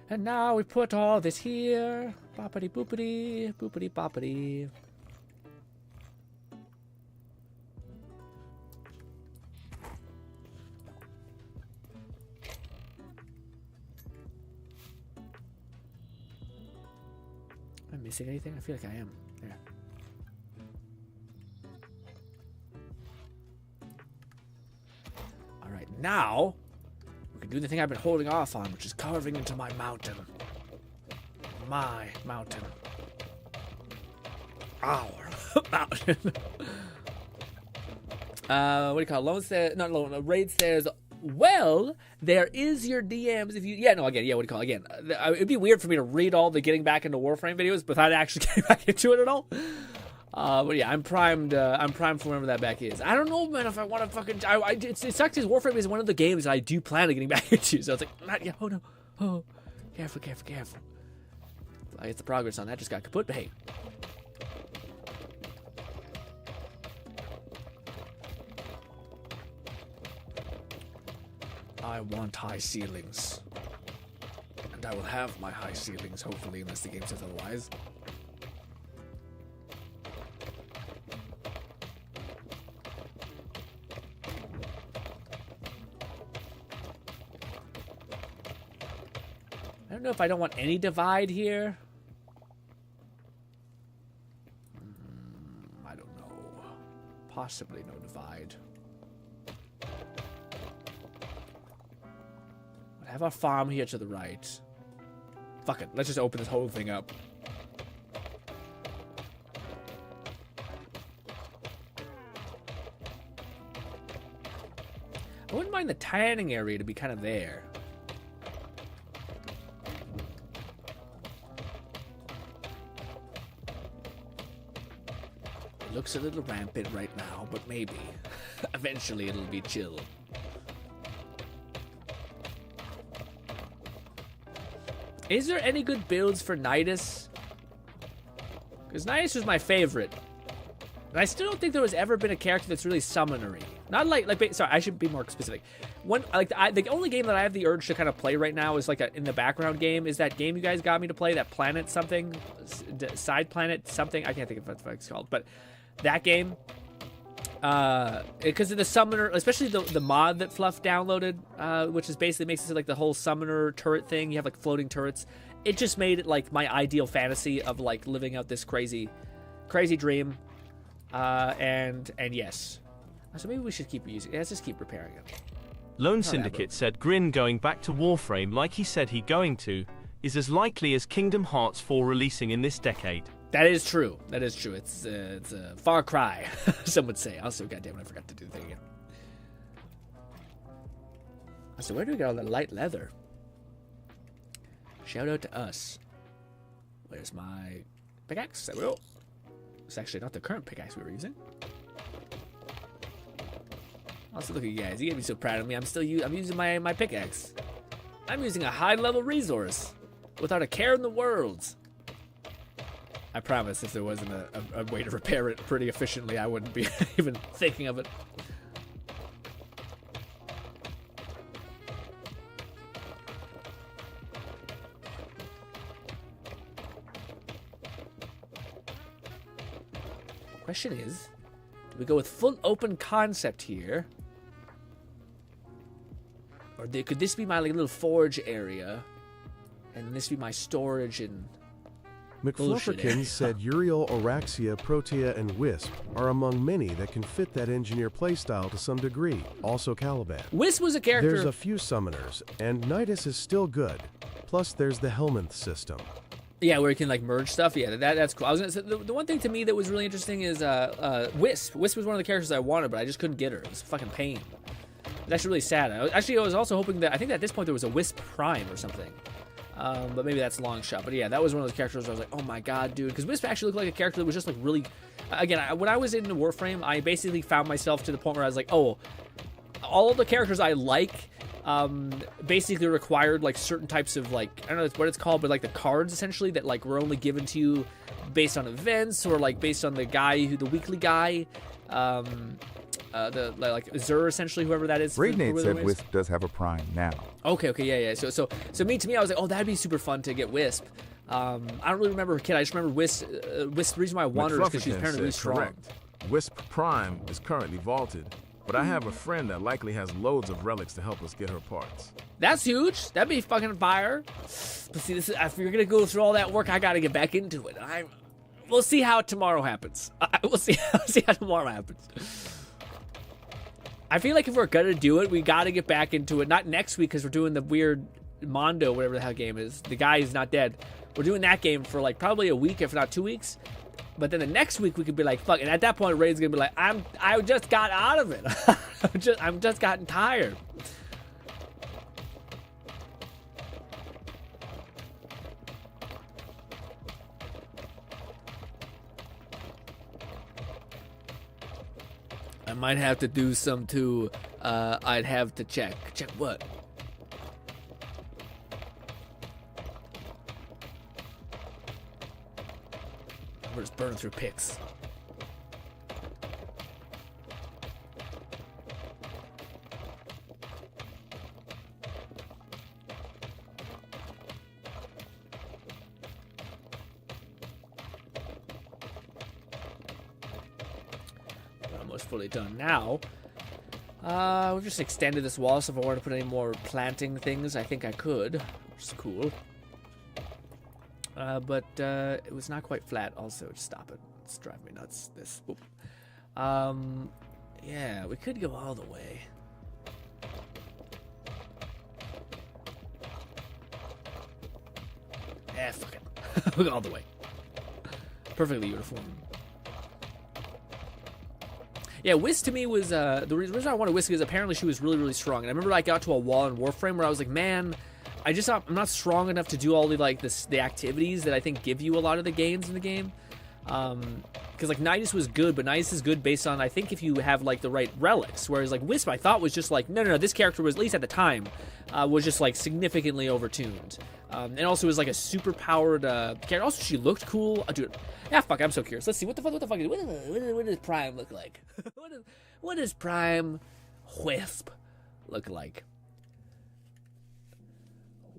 And now we put all this here. Boppity boopity, boopity boppity. Am I missing anything? I feel like I am. There. Alright, now we can do the thing I've been holding off on, which is carving into my mountain. My mountain. Our mountain. What do you call it? Lone stairs, not lone, raid stairs. Well, there is your DMs if you... Yeah, no, again, yeah, what do you call it? Again, it'd be weird for me to read all the getting back into Warframe videos without actually getting back into it at all. But yeah, I'm primed for whenever that back is. I don't know, man, if I want to fucking... it sucks because Warframe is one of the games that I do plan on getting back into, so it's like, not yet, oh no, oh, careful, careful, careful. I guess the progress on that just got kaput, but hey. I want high ceilings. And I will have my high ceilings, hopefully, unless the game says otherwise. I don't know if I don't want any divide here. I don't know. Possibly no divide. I have our farm here to the right. Fuck it. Let's just open this whole thing up. I wouldn't mind the tanning area to be kind of there. It looks a little rampant right now, but maybe. Eventually it'll be chill. Is there any good builds for Nidus? Because Nidus was my favorite. And I still don't think there was ever been a character that's really summonery. Not like sorry, I should be more specific. One, like, the only game that I have the urge to kind of play right now is like in the background game. Is that game you guys got me to play, that Planet something? Side Planet something? I can't think of what it's called. But that game, because of the summoner, especially the mod that Fluff downloaded, which is basically makes it like the whole summoner turret thing. You have like floating turrets. It just made it like my ideal fantasy of like living out this crazy dream. And yes, so maybe we should keep using it. Let's just keep repairing it. Lone Syndicate said GRINN going back to Warframe like he said he going to is as likely as Kingdom Hearts 4 releasing in this decade. That is true. That is true. It's a far cry, some would say. Also, goddamn it, I forgot to do the thing again. So where do we get all the light leather? Shout out to us. Where's my pickaxe? There we go. It's actually not the current pickaxe we were using. Also, look at you guys. You gotta be so proud of me. I'm using my pickaxe. I'm using a high-level resource without a care in the world. I promise if there wasn't a way to repair it pretty efficiently, I wouldn't be even thinking of it. Question is, do we go with full open concept here? Or could this be my like, little forge area? And this be my storage and... McFlufferkins said Uriel, Araxia, Protea, and Wisp are among many that can fit that engineer playstyle to some degree. Also Caliban. Wisp was a character... There's a few summoners, and Nidus is still good. Plus there's the Helminth system. Yeah, where you can like merge stuff. Yeah, that's cool. I was gonna say the one thing to me that was really interesting is Wisp. Wisp was one of the characters I wanted, but I just couldn't get her. It was a fucking pain. It's actually really sad. I was also hoping that I think at this point there was a Wisp Prime or something. But maybe that's a long shot. But yeah, that was one of those characters where I was like, oh my god, dude. Because Wisp actually looked like a character that was just like really... Again, when I was in Warframe, I basically found myself to the point where I was like, oh, all of the characters I like basically required like certain types of like, I don't know what it's called, but like the cards essentially that like were only given to you based on events or like based on the guy, the weekly guy. The like Zur, essentially, whoever that is. Raidnate said Wisp does have a prime now. Okay, yeah. So to me, I was like, oh, that'd be super fun to get Wisp. I don't really remember her kid. I just remember Wisp. Wisp. The reason why I wanted her is because she's apparently really strong. Correct. Wisp Prime is currently vaulted, but I have a friend that likely has loads of relics to help us get her parts. That's huge. That'd be fucking fire. But see, this is, if you're gonna go through all that work, I gotta get back into it. We'll see how tomorrow happens. We'll see how tomorrow happens. I feel like if we're gonna do it, we gotta get back into it. Not next week because we're doing the weird Mondo, whatever the hell game is. The guy is not dead. We're doing that game for like probably a week, if not 2 weeks. But then the next week we could be like, fuck. And at that point, Ray's gonna be like, I just got out of it. I'm just gotten tired. I might have to do some too. I'd have to check. Check what? We're just burning through pics. Fully done now. We've just extended this wall, so if I wanted to put any more planting things, I think I could, which is cool. But it was not quite flat. Also, just stop it. It's driving me nuts. This. Whoop. Yeah, we could go all the way. Yeah, fuck it. We'll go all the way. Perfectly uniform. Yeah, Wisp to me was, the reason I wanted Wisp is apparently she was really, really strong. And I remember I got to a wall in Warframe where I was like, man, I'm not strong enough to do all the, like, the activities that I think give you a lot of the gains in the game. Because, like, Nidus was good, but Nidus is good based on, I think, if you have, like, the right relics. Whereas, like, Wisp, I thought was just like, no, this character was, at least at the time, was just, like, significantly overtuned. And also was, like, a super-powered character. Also, she looked cool. Dude, yeah, fuck, I'm so curious. Let's see, what does Prime look like? What does Prime Wisp look like?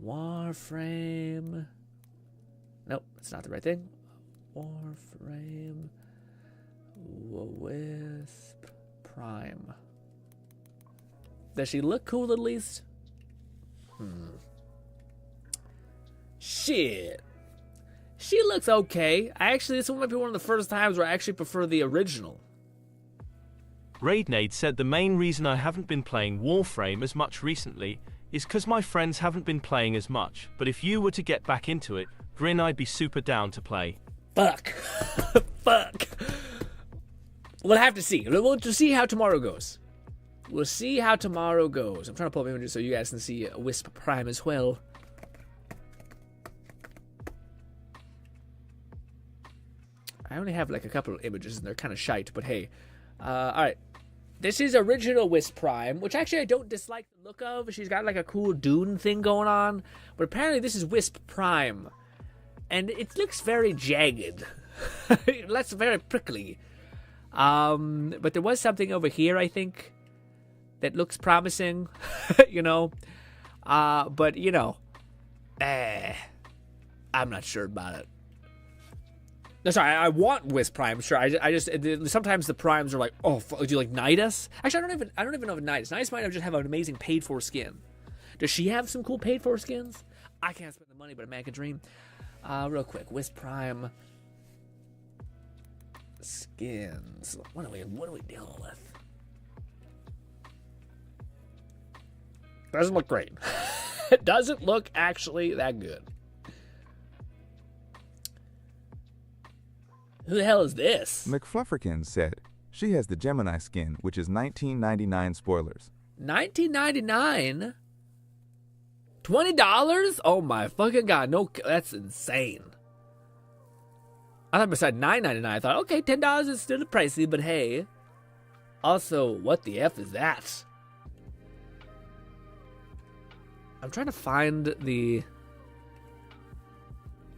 Warframe. Nope, it's not the right thing. Warframe. Wisp. Prime. Does she look cool at least? Shit. She looks okay. This one might be one of the first times where I actually prefer the original. Raidnade said the main reason I haven't been playing Warframe as much recently is because my friends haven't been playing as much, but if you were to get back into it, GRINN, I'd be super down to play. Fuck. Fuck. We'll have to see. We'll just see how tomorrow goes. We'll see how tomorrow goes. I'm trying to pull up images so you guys can see Wisp Prime as well. I only have like a couple of images and they're kind of shite, but hey. Alright. This is original Wisp Prime, which actually I don't dislike the look of. She's got like a cool dune thing going on. But apparently this is Wisp Prime. And it looks very jagged. That's very prickly. But there was something over here, I think, that looks promising. You know? But, you know. I'm not sure about it. No, sorry, I want Wisp Prime. Sure, I just sometimes the primes are like, oh, do you like Nidus? Actually, I don't even know if Nidus. Nidus might just have an amazing paid for skin. Does she have some cool paid for skins? I can't spend the money, but a man can dream. Real quick, Wisp Prime skins. What are we dealing with? Doesn't look great. It doesn't look actually that good. Who the hell is this? McFlufferkin said she has the Gemini skin, which is $19.99 spoilers. $19.99? $20? Oh my fucking god! No, that's insane. I thought beside $9.99, I thought, okay, $10 is still pricey, but hey. Also, what the F is that? I'm trying to find the...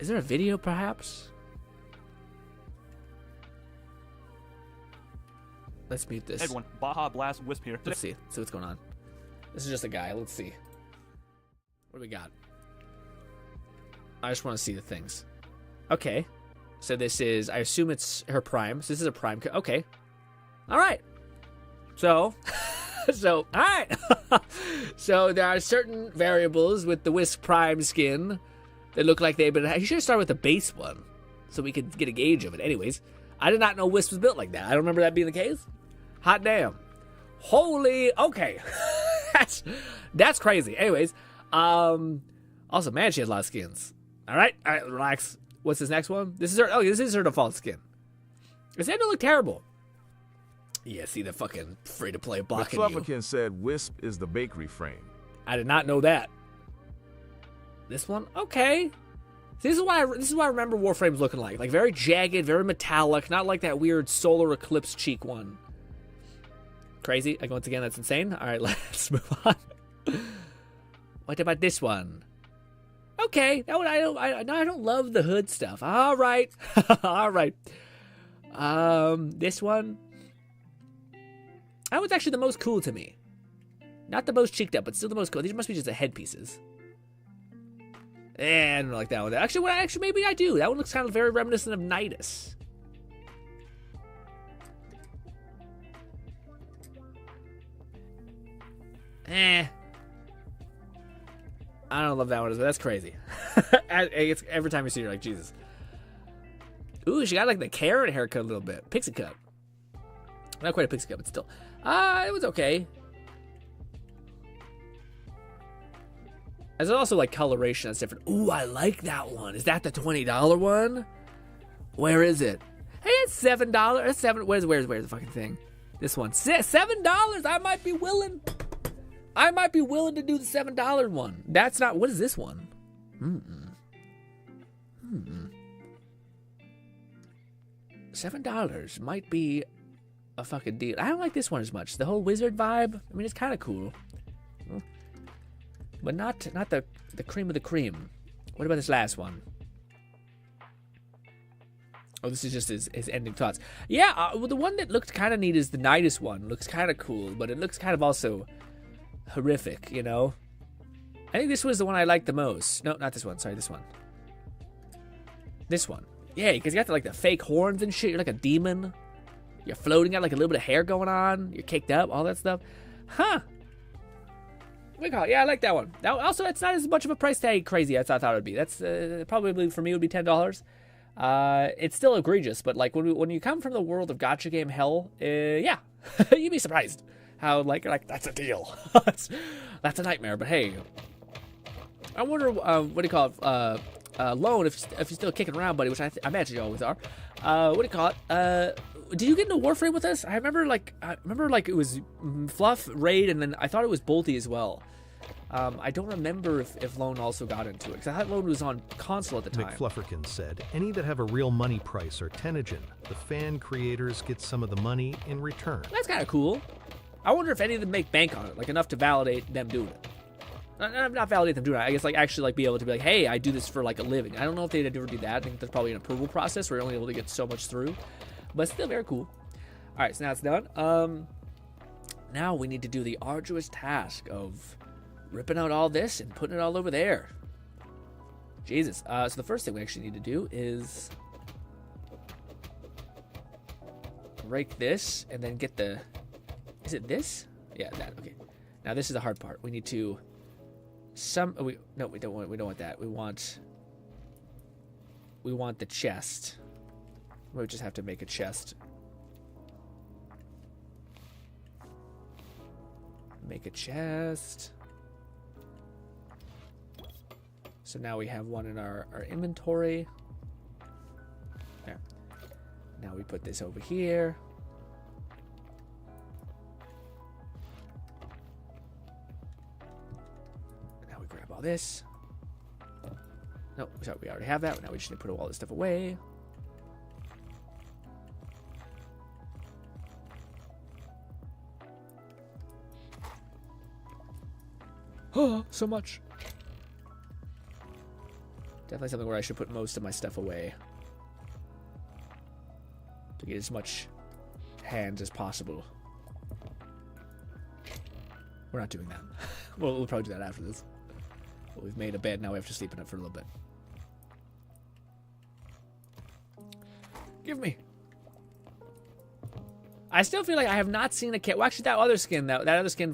Is there a video, perhaps? Let's mute this. Hey everyone, Baja Blast Wisp here. Let's see what's going on. This is just a guy. Let's see. What do we got? I just want to see the things. Okay. So this is, I assume it's her prime. So this is a prime. Okay. All right. So, all right. So there are certain variables with the Wisp Prime skin that look like they've been, you should start with the base one so we could get a gauge of it. Anyways, I did not know Wisp was built like that. I don't remember that being the case. Hot damn. Holy, okay. That's crazy. Anyways, also, man, she has a lot of skins. All right, relax. What's this next one? This is her. Oh, this is her default skin. Does that look terrible? Yeah, see the fucking free-to-play blocking you. McFlufferkin said Wisp is the bakery frame. I did not know that. This one, okay. See, this is what I remember Warframes looking like. Like very jagged, very metallic, not like that weird solar eclipse cheek one. Crazy. Like once again, that's insane. All right, let's move on. What about this one? Okay, that one I don't love the hood stuff. All right, all right. This one. That was actually the most cool to me. Not the most cheeked up, but still the most cool. These must be just the headpieces. I don't like that one. Actually, maybe I do. That one looks kind of very reminiscent of Nidus. I don't love that one, but that's crazy. It's, every time you see her, like, Jesus. Ooh, she got like the Karen haircut a little bit. Pixie cut. Not quite a pixie cut, but still. It was okay. There's also like coloration that's different. Ooh, I like that one. Is that the $20 one? Where is it? Hey, it's $7. It's $7. Where's the fucking thing? This one. $7. I might be willing. To do the $7 one. That's not. What is this one? $7 might be a fucking deal. I don't like this one as much. The whole wizard vibe. I mean, it's kind of cool, but not the cream of the cream. What about this last one? Oh, this is just his ending thoughts. Yeah, well, the one that looked kind of neat is the Nidus one. Looks kind of cool, but it looks kind of also horrific, you know? I think this was the one I liked the most. No, not this one. Sorry, this one. This one. Yeah, because you got the fake horns and shit. You're like a demon. You're floating, got like a little bit of hair going on. You're caked up, all that stuff. Huh. What do you call it? Yeah, I like that one. Now, also, it's not as much of a price tag crazy as I thought it would be. That's probably for me would be $10. It's still egregious, but like when you come from the world of gacha game hell, yeah, you'd be surprised how like that's a deal. That's a nightmare. But hey, I wonder what do you call it? Lone, if you're still kicking around, buddy, which I imagine you always are. What do you call it? Did you get into Warframe with us? I remember like it was Fluff, Raid, and then I thought it was Bolty as well. I don't remember if Lone also got into it, because I thought Lone was on console at the time. McFlufferkin said, any that have a real money price are Tenogen. The fan creators get some of the money in return. That's kind of cool. I wonder if any of them make bank on it, like enough to validate them doing it. Not validate them doing it, I guess like actually like be able to be like, hey, I do this for like a living. I don't know if they'd ever do that. I think there's probably an approval process where you're only able to get so much through. But still very cool. Alright, so now it's done. Now we need to do the arduous task of ripping out all this and putting it all over there. Jesus. So the first thing we actually need to do is break this and then get the... Is it this? Yeah, that. Okay. Now this is the hard part. We need to... we don't want that. We want the chest. We just have to make a chest. Make a chest. So now we have one in our inventory. There. Now we put this over here. Now we grab all this. No, sorry, we already have that. Now we just need to put all this stuff away. Oh, so much. Definitely something where I should put most of my stuff away to get as much hands as possible. We're not doing that. We'll probably do that after this. But we've made a bed, now we have to sleep in it for a little bit. Give me. I still feel like I have not seen a cat. Well, actually, that other skin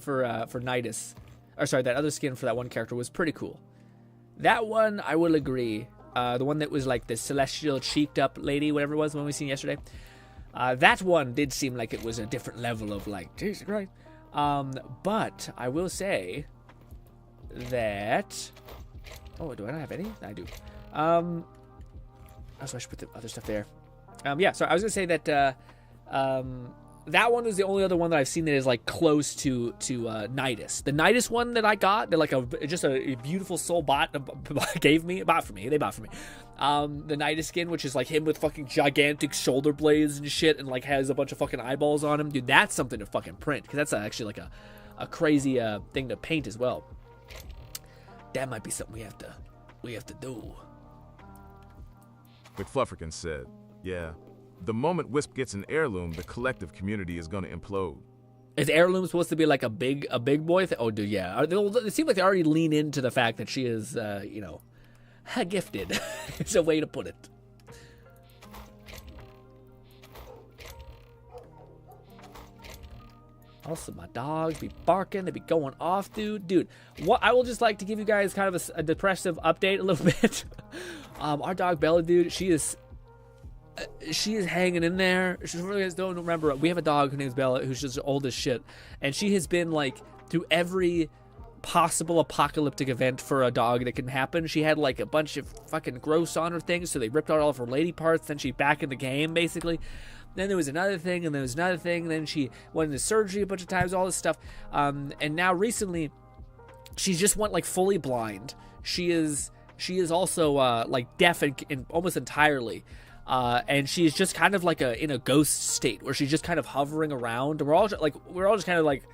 for Nidus, or sorry, that other skin for that one character was pretty cool. That one, I will agree. The one that was like the celestial cheeked up lady, whatever it was, the one we seen yesterday. That one did seem like it was a different level of like, Jesus Christ. But I will say that... Oh, do I not have any? I do. Also, I should put the other stuff there. Yeah, so I was going to say that that one was the only other one that I've seen that is like close to Nidus. The Nidus one that I got, that like just a beautiful soul bot gave me, bought for me. The Nidus skin, which is like him with fucking gigantic shoulder blades and shit, and like has a bunch of fucking eyeballs on him. Dude, that's something to fucking print, because that's actually like a crazy thing to paint as well. That might be something we have to do. McFlufferkin said, yeah. The moment Wisp gets an heirloom, the collective community is going to implode. Is heirloom supposed to be like a big boy thing? Oh, dude, yeah. It seems like they already lean into the fact that she is, gifted. It's a way to put it. Also, my dogs be barking. They be going off, dude. Dude, what I will just like to give you guys kind of a depressive update a little bit. Our dog Bella, dude, she is hanging in there. For you guys don't remember, we have a dog whose name's Bella, who's just old as shit, and she has been like through every possible apocalyptic event for a dog that can happen. She had like a bunch of fucking gross on her things, so they ripped out all of her lady parts. Then she's back in the game basically. Then there was another thing, and there was another thing, and then she went into surgery a bunch of times, all this stuff. And now recently, she just went like fully blind. She is also like deaf and almost entirely. And she's just kind of like in a ghost state where she's just kind of hovering around. We're all just kind of like,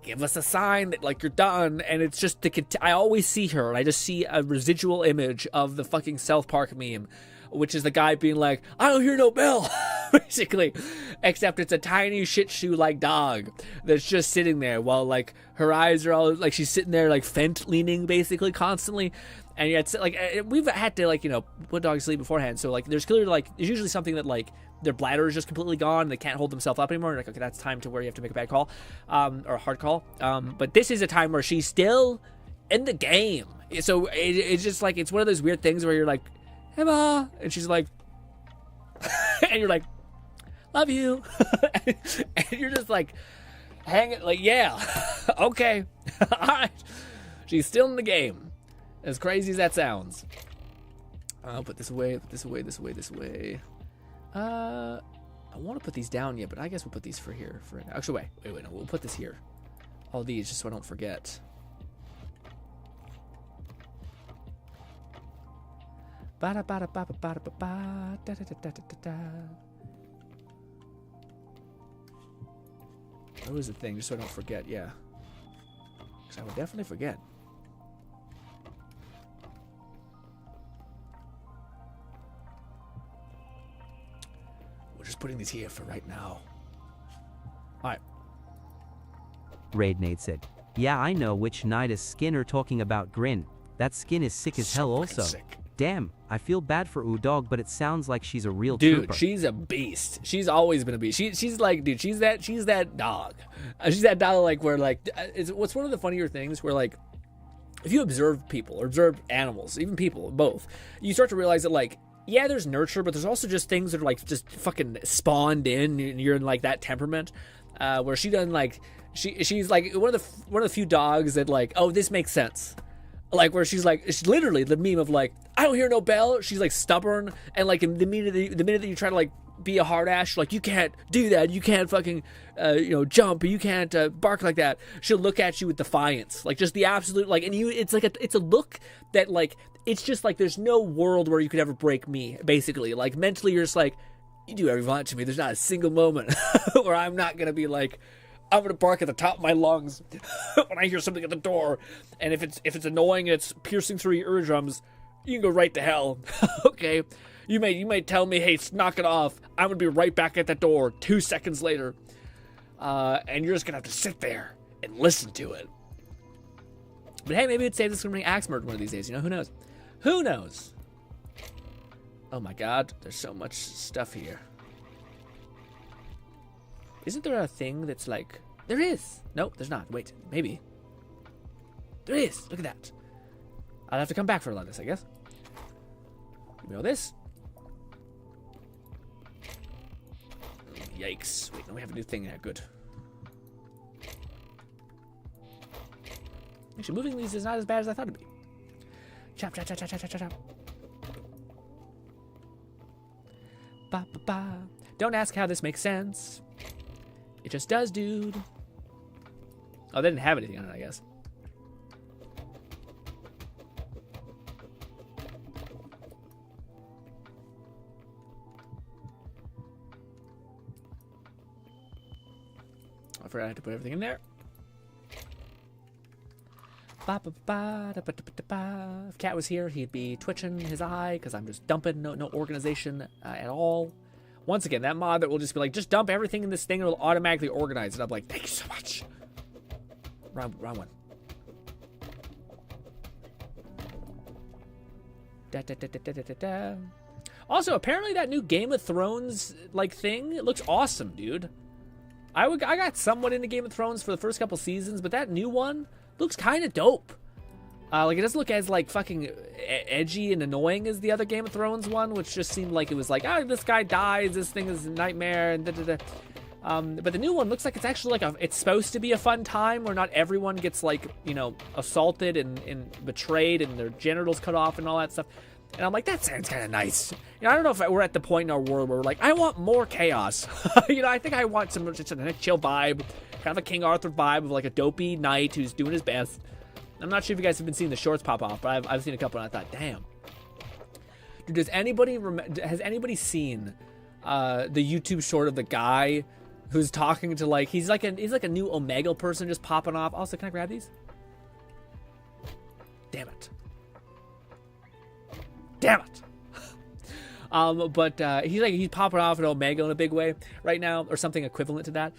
give us a sign that like you're done. And it's just I always see her, and I just see a residual image of the fucking South Park meme, which is the guy being like, I don't hear no bell, basically, except it's a tiny shih tzu like dog that's just sitting there while like her eyes are all like she's sitting there like fent leaning basically constantly. And it's like we've had to like put dogs to sleep beforehand. So like there's clearly like there's usually something that like their bladder is just completely gone and they can't hold themselves up anymore. And like okay, that's time to where you have to make a bad call, or a hard call. But this is a time where she's still in the game. So it's just like it's one of those weird things where you're like, "Hey, Ma," and she's like, and you're like, "Love you," and you're just like, hanging like, "Yeah, okay, all right." She's still in the game. As crazy as that sounds. I'll put this away, this way. I want to put these down yet, but I guess we'll put these for here. Actually, wait, no, we'll put this here. All these, just so I don't forget. What was the thing, just so I don't forget, yeah. Because I would definitely forget. Just putting these here for right now. Alright. Raid Nate said, "Yeah, I know which night is Skinner talking about Grin. That skin is sick as hell also. Sick. Damn, I feel bad for Udog, but it sounds like she's a real dude, trooper." She's a beast. She's always been a beast. She's like, dude, she's that dog. She's that dog like where like what's one of the funnier things where like if you observe people or observe animals, even people, both, you start to realize that like yeah, there's nurture, but there's also just things that are like just fucking spawned in, and you're in like that temperament, where she doesn't like she's like one of the few dogs that like, oh, this makes sense, like where she's literally the meme of like, I don't hear no bell. She's like stubborn, and like the minute that you try to like be a hard ass, like you can't do that, you can't fucking jump, you can't bark like that. She'll look at you with defiance, like just the absolute like, and it's a look that like. It's just like there's no world where you could ever break me, basically. Like, mentally, you're just like, you do whatever you want to me. There's not a single moment where I'm not going to be like, I'm going to bark at the top of my lungs when I hear something at the door. And if it's annoying and it's piercing through your eardrums, you can go right to hell. Okay? You may tell me, hey, knock it off. I'm going to be right back at that door 2 seconds later. And you're just going to have to sit there and listen to it. But hey, maybe it's safe to screaming axe murder one of these days. Who knows? Who knows? Oh my god, there's so much stuff here. Isn't there a thing that's like... There is! Nope, there's not. Wait, maybe. There is! Look at that. I'll have to come back for a lot of this, I guess. Give me all this. Yikes. Wait, no, we have a new thing there. Good. Actually, moving these is not as bad as I thought it'd be. Chop, chop, chop, chop, chop, chop, chop. Ba, ba, ba. Don't ask how this makes sense. It just does, dude. Oh, they didn't have anything on it, I guess. I forgot I had to put everything in there. If Cat was here, he'd be twitching his eye because I'm just dumping, no organization at all. Once again, that mod that will just be like, just dump everything in this thing and it'll automatically organize it. I'm like, thank you so much. Wrong one. Also, apparently that new Game of Thrones like thing, it looks awesome, dude. I got somewhat into Game of Thrones for the first couple seasons, but that new one looks kind of dope. Like, it doesn't look as, like, fucking edgy and annoying as the other Game of Thrones one, which just seemed like it was like, oh, this guy dies, this thing is a nightmare, and da-da-da. But the new one looks like it's actually like it's supposed to be a fun time where not everyone gets, like, assaulted and betrayed and their genitals cut off and all that stuff. And I'm like, that sounds kind of nice. I don't know if we're at the point in our world where we're like, I want more chaos. I think I want just a chill vibe, kind of a King Arthur vibe of like a dopey knight who's doing his best. I'm not sure if you guys have been seeing the shorts pop off, but I've seen a couple and I thought, damn. Dude, has anybody seen the YouTube short of the guy who's talking to like, he's like a new Omegle person just popping off. Also, can I grab these? Damn it. Damn it. But he's popping off at Omega in a big way right now, or something equivalent to that.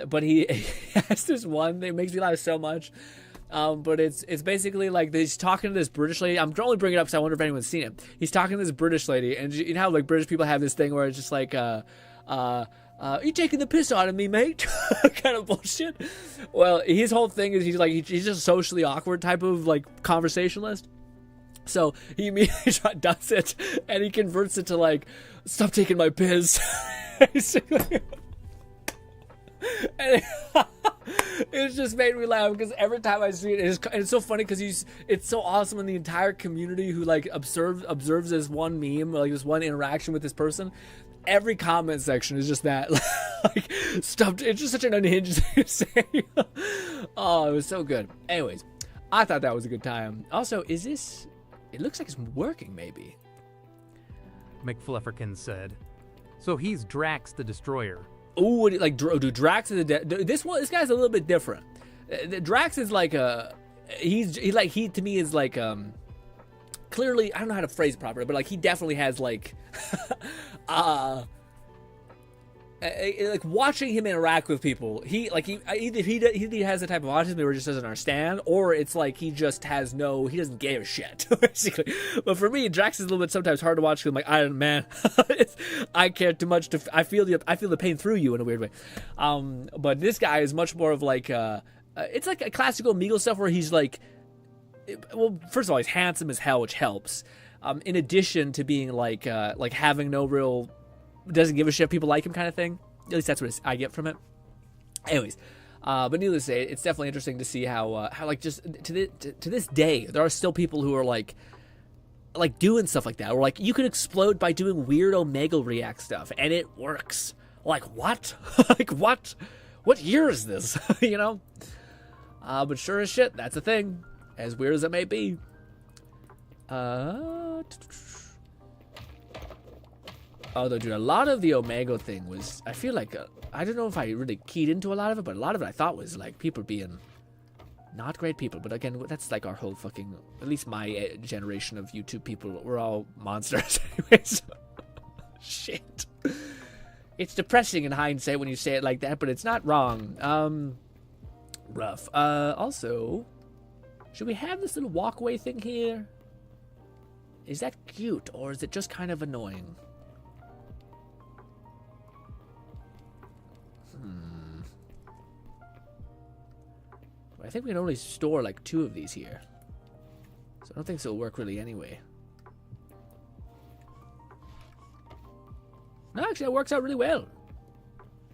But he has this one that makes me laugh so much. But it's basically like he's talking to this British lady. I'm only bringing it up because I wonder if anyone's seen it. He's talking to this British lady, and you know how like British people have this thing where it's just like, you taking the piss out of me, mate? kind of bullshit. Well, his whole thing is he's just a socially awkward type of like conversationalist. So he immediately does it, and he converts it to like, stop taking my piss. Basically. And it's just made me laugh because every time I see it, it's so funny because it's so awesome in the entire community who like observes this one meme, like this one interaction with this person. Every comment section is just that, like, stop. It's just such an unhinged thing to say. Oh, it was so good. Anyways, I thought that was a good time. Also, is this? It looks like it's working, maybe. McFlufferkin said. So he's Drax the Destroyer. Ooh, like, dude, Drax is this guy's a little bit different. Drax is like to me is like clearly, I don't know how to phrase it properly, but like he definitely has like like watching him interact with people, either he has the type of autism where he just doesn't understand, or it's like he doesn't give a shit basically. But for me, Drax is a little bit sometimes hard to watch because I'm like, I care too much I feel the pain through you in a weird way. But this guy is much more of like it's like a classical Meagle stuff where he's like, well, first of all, he's handsome as hell, which helps. In addition to being like having no real, doesn't give a shit if people like him kind of thing. At least that's what I get from it. Anyways, but needless to say, it's definitely interesting to see how like just to this day there are still people who are like doing stuff like that, or like you can explode by doing weird Omegle React stuff and it works. Like what? Like what? What year is this? You know? But sure as shit, that's a thing. As weird as it may be. Although, dude, a lot of the Omegle thing was, I feel like, I don't know if I really keyed into a lot of it, but a lot of it I thought was like people being not great people. But again, that's like our whole fucking, at least my generation of YouTube people, we're all monsters anyways. Shit. It's depressing in hindsight when you say it like that, but it's not wrong. Rough. Also, should we have this little walkway thing here? Is that cute, or is it just kind of annoying? I think we can only store like 2 of these here. So I don't think this will work really anyway. No, actually it works out really well.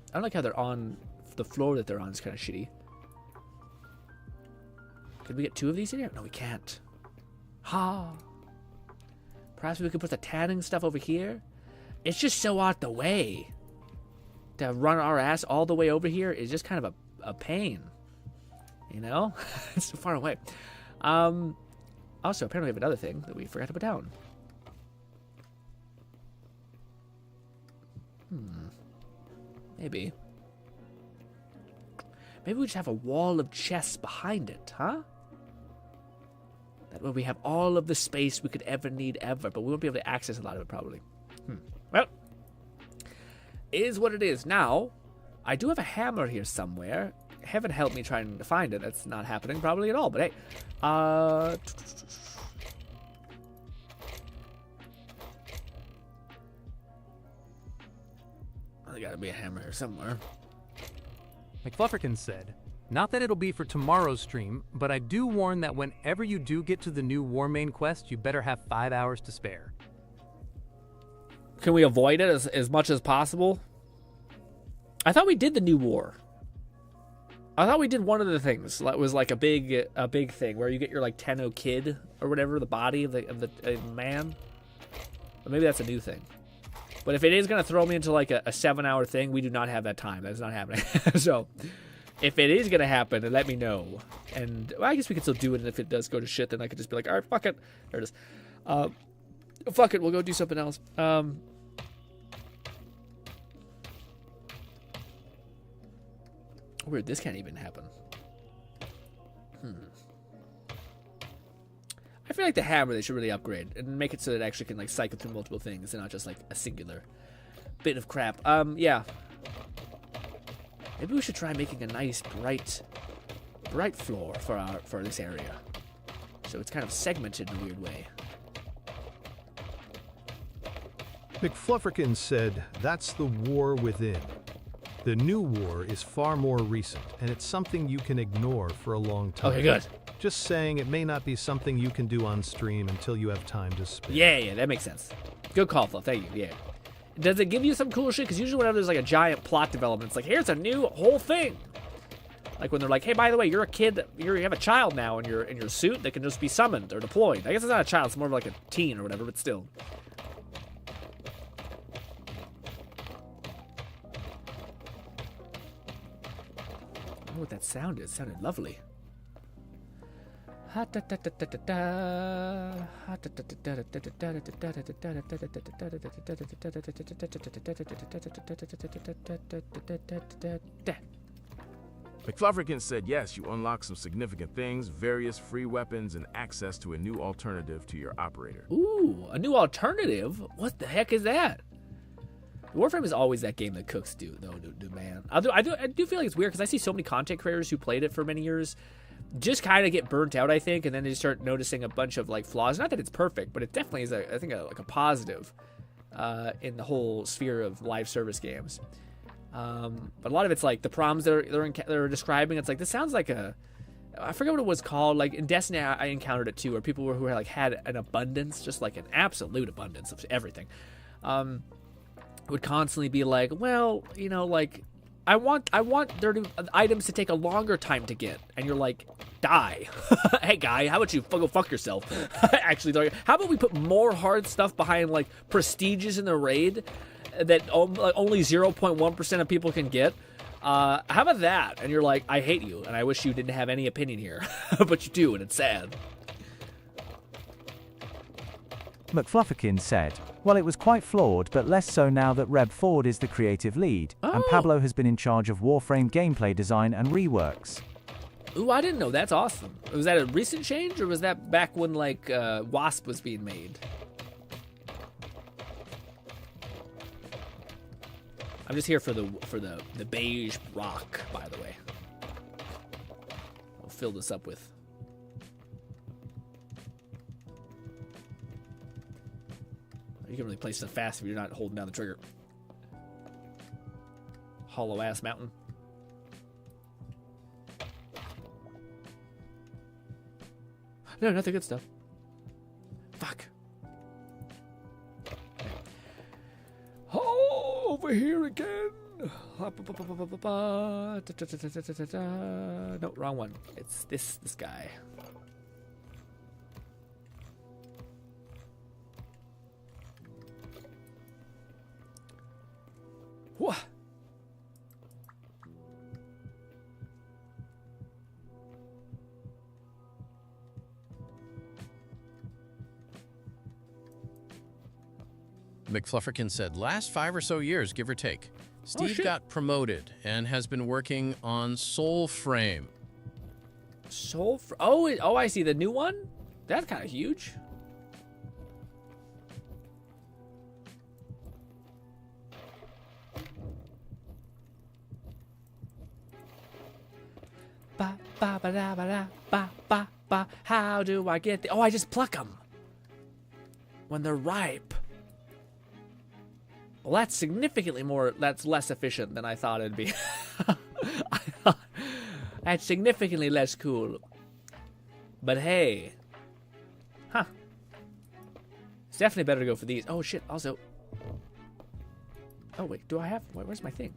I don't like how they're on the floor that they're on. It's kind of shitty. Could we get 2 of these in here? No, we can't. Ha. Perhaps we could put the tanning stuff over here. It's just so out the way. To run our ass all the way over here is just kind of a pain. You know? It's so far away. Also, apparently we have another thing that we forgot to put down. Maybe. Maybe we just have a wall of chests behind it, huh? That way we have all of the space we could ever need ever, but we won't be able to access a lot of it probably. Well, it is what it is. Now, I do have a hammer here somewhere. Heaven help me trying to find it. That's not happening probably at all, but hey. There gotta be a hammer here somewhere. McFlufferkin said, not that it'll be for tomorrow's stream, but I do warn that whenever you do get to the new War Main quest, you better have 5 hours to spare. Can we avoid it as much as possible? I thought we did the new war. I thought we did one of the things that was like a big thing where you get your like Tenno kid or whatever, the body of the man. Or maybe that's a new thing. But if it is gonna throw me into like a 7-hour thing, we do not have that time. That's not happening. So if it is gonna happen, then let me know. And well, I guess we can still do it. And if it does go to shit, then I could just be like, all right, fuck it. There it is. Fuck it. We'll go do something else. Weird, this can't even happen. I feel like the hammer they should really upgrade and make it so that it actually can like cycle through multiple things and not just like a singular bit of crap. Yeah. Maybe we should try making a nice bright bright floor for this area. So it's kind of segmented in a weird way. McFlufferkin said, "That's the war within. The new war is far more recent, and it's something you can ignore for a long time." Okay, good. Just saying it may not be something you can do on stream until you have time to spare. Yeah, that makes sense. Good call, Fluff. Thank you. Yeah. Does it give you some cool shit? Because usually whenever there's like a giant plot development, it's like, here's a new whole thing. Like when they're like, hey, by the way, you're a kid, you have a child now in your suit that can just be summoned or deployed. I guess it's not a child, it's more of like a teen or whatever, but still. I don't know what that sound is. It sounded lovely. McFlufferkin said yes, you unlock some significant things, various free weapons, and access to a new alternative to your operator. Ooh, a new alternative? What the heck is that? Warframe is always that game that cooks do, man. I do feel like it's weird because I see so many content creators who played it for many years just kind of get burnt out, I think, and then they start noticing a bunch of like flaws. Not that it's perfect, but it definitely is, I think, like a positive in the whole sphere of live service games. But a lot of it's like the problems they're describing. It's like, this sounds like I forget what it was called. Like in Destiny, I encountered it too, where people who like had an abundance, just like an absolute abundance of everything, would constantly be like, well, you know, like I want their items to take a longer time to get, and you're like, die. Hey guy, how about you go fuck yourself? Actually, how about we put more hard stuff behind like prestiges in the raid that only 0.1% of people can get? How about that? And you're like, I hate you, and I wish you didn't have any opinion here, but you do, and it's sad. McFlufferkin said, well, it was quite flawed, but less so now that Reb Ford is the creative lead, and Pablo has been in charge of Warframe gameplay design and reworks. Ooh, I didn't know. That's awesome. Was that a recent change, or was that back when like Wasp was being made? I'm just here for the beige rock, by the way. I'll fill this up with. You can really play stuff fast if you're not holding down the trigger. Hollow ass mountain. No, nothing good stuff. Fuck. Oh, over here again. No, wrong one. It's this guy. Whoa. McFlufferkin said, last 5 or so years, give or take, Steve got promoted and has been working on Soulframe. Oh, I see the new one? That's kind of huge. Ba ba ba da ba da ba ba ba. How do I get the? Oh, I just pluck them when they're ripe. Well, that's significantly more. That's less efficient than I thought it'd be. That's significantly less cool. But hey, it's definitely better to go for these. Oh shit! Also, oh wait, do I have? Where's my thing?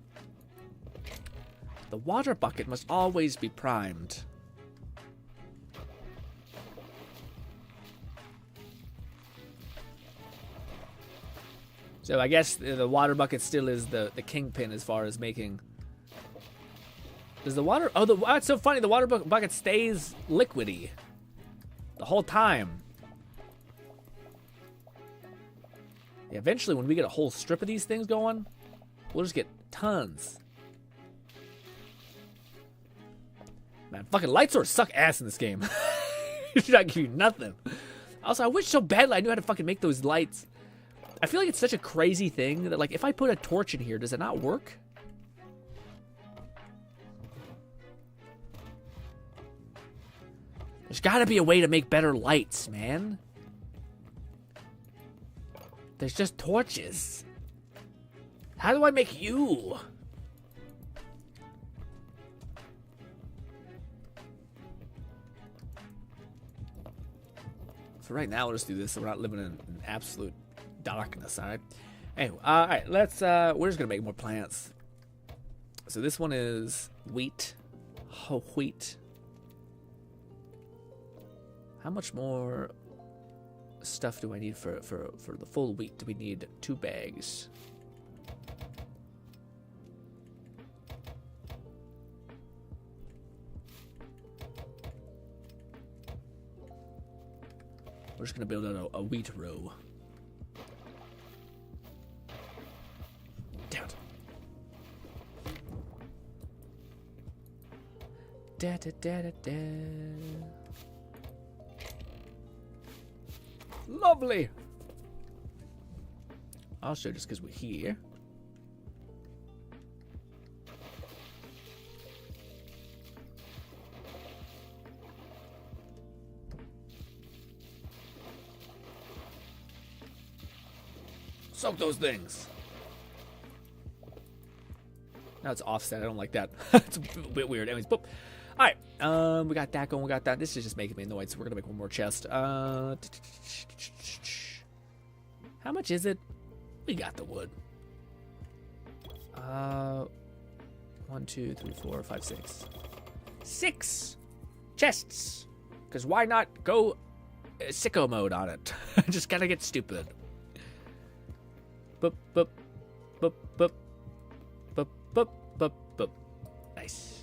The water bucket must always be primed. So I guess the water bucket still is the kingpin as far as making. Does the water? Oh, that's so funny. The water bucket stays liquidy the whole time. Yeah, eventually, when we get a whole strip of these things going, we'll just get tons. Man, fucking light swords suck ass in this game. It should not give you nothing. Also, I wish so badly I knew how to fucking make those lights. I feel like it's such a crazy thing that, like, if I put a torch in here, does it not work? There's gotta be a way to make better lights, man. There's just torches. How do I make you? So right now, we'll just do this so we're not living in absolute darkness, alright? Anyway, alright, let's, we're just gonna make more plants. So this one is wheat. Oh, wheat. How much more stuff do I need for the full wheat? Do we need 2 bags? We're just gonna build out a wheat row. Damn it. Da da da da da. Lovely. Also, just because we're here. Soak those things. Now it's offset. I don't like that. It's a bit weird. Anyways, boop. All right. We got that going. We got that. This is just making me annoyed, so we're gonna make one more chest. How much is it? We got the wood. 1, 2, 3, 4, 5, 6. 6 chests. Because why not go sicko mode on it? Just gotta get stupid. Boop, boop, boop, boop, boop, boop, boop, boop. Nice.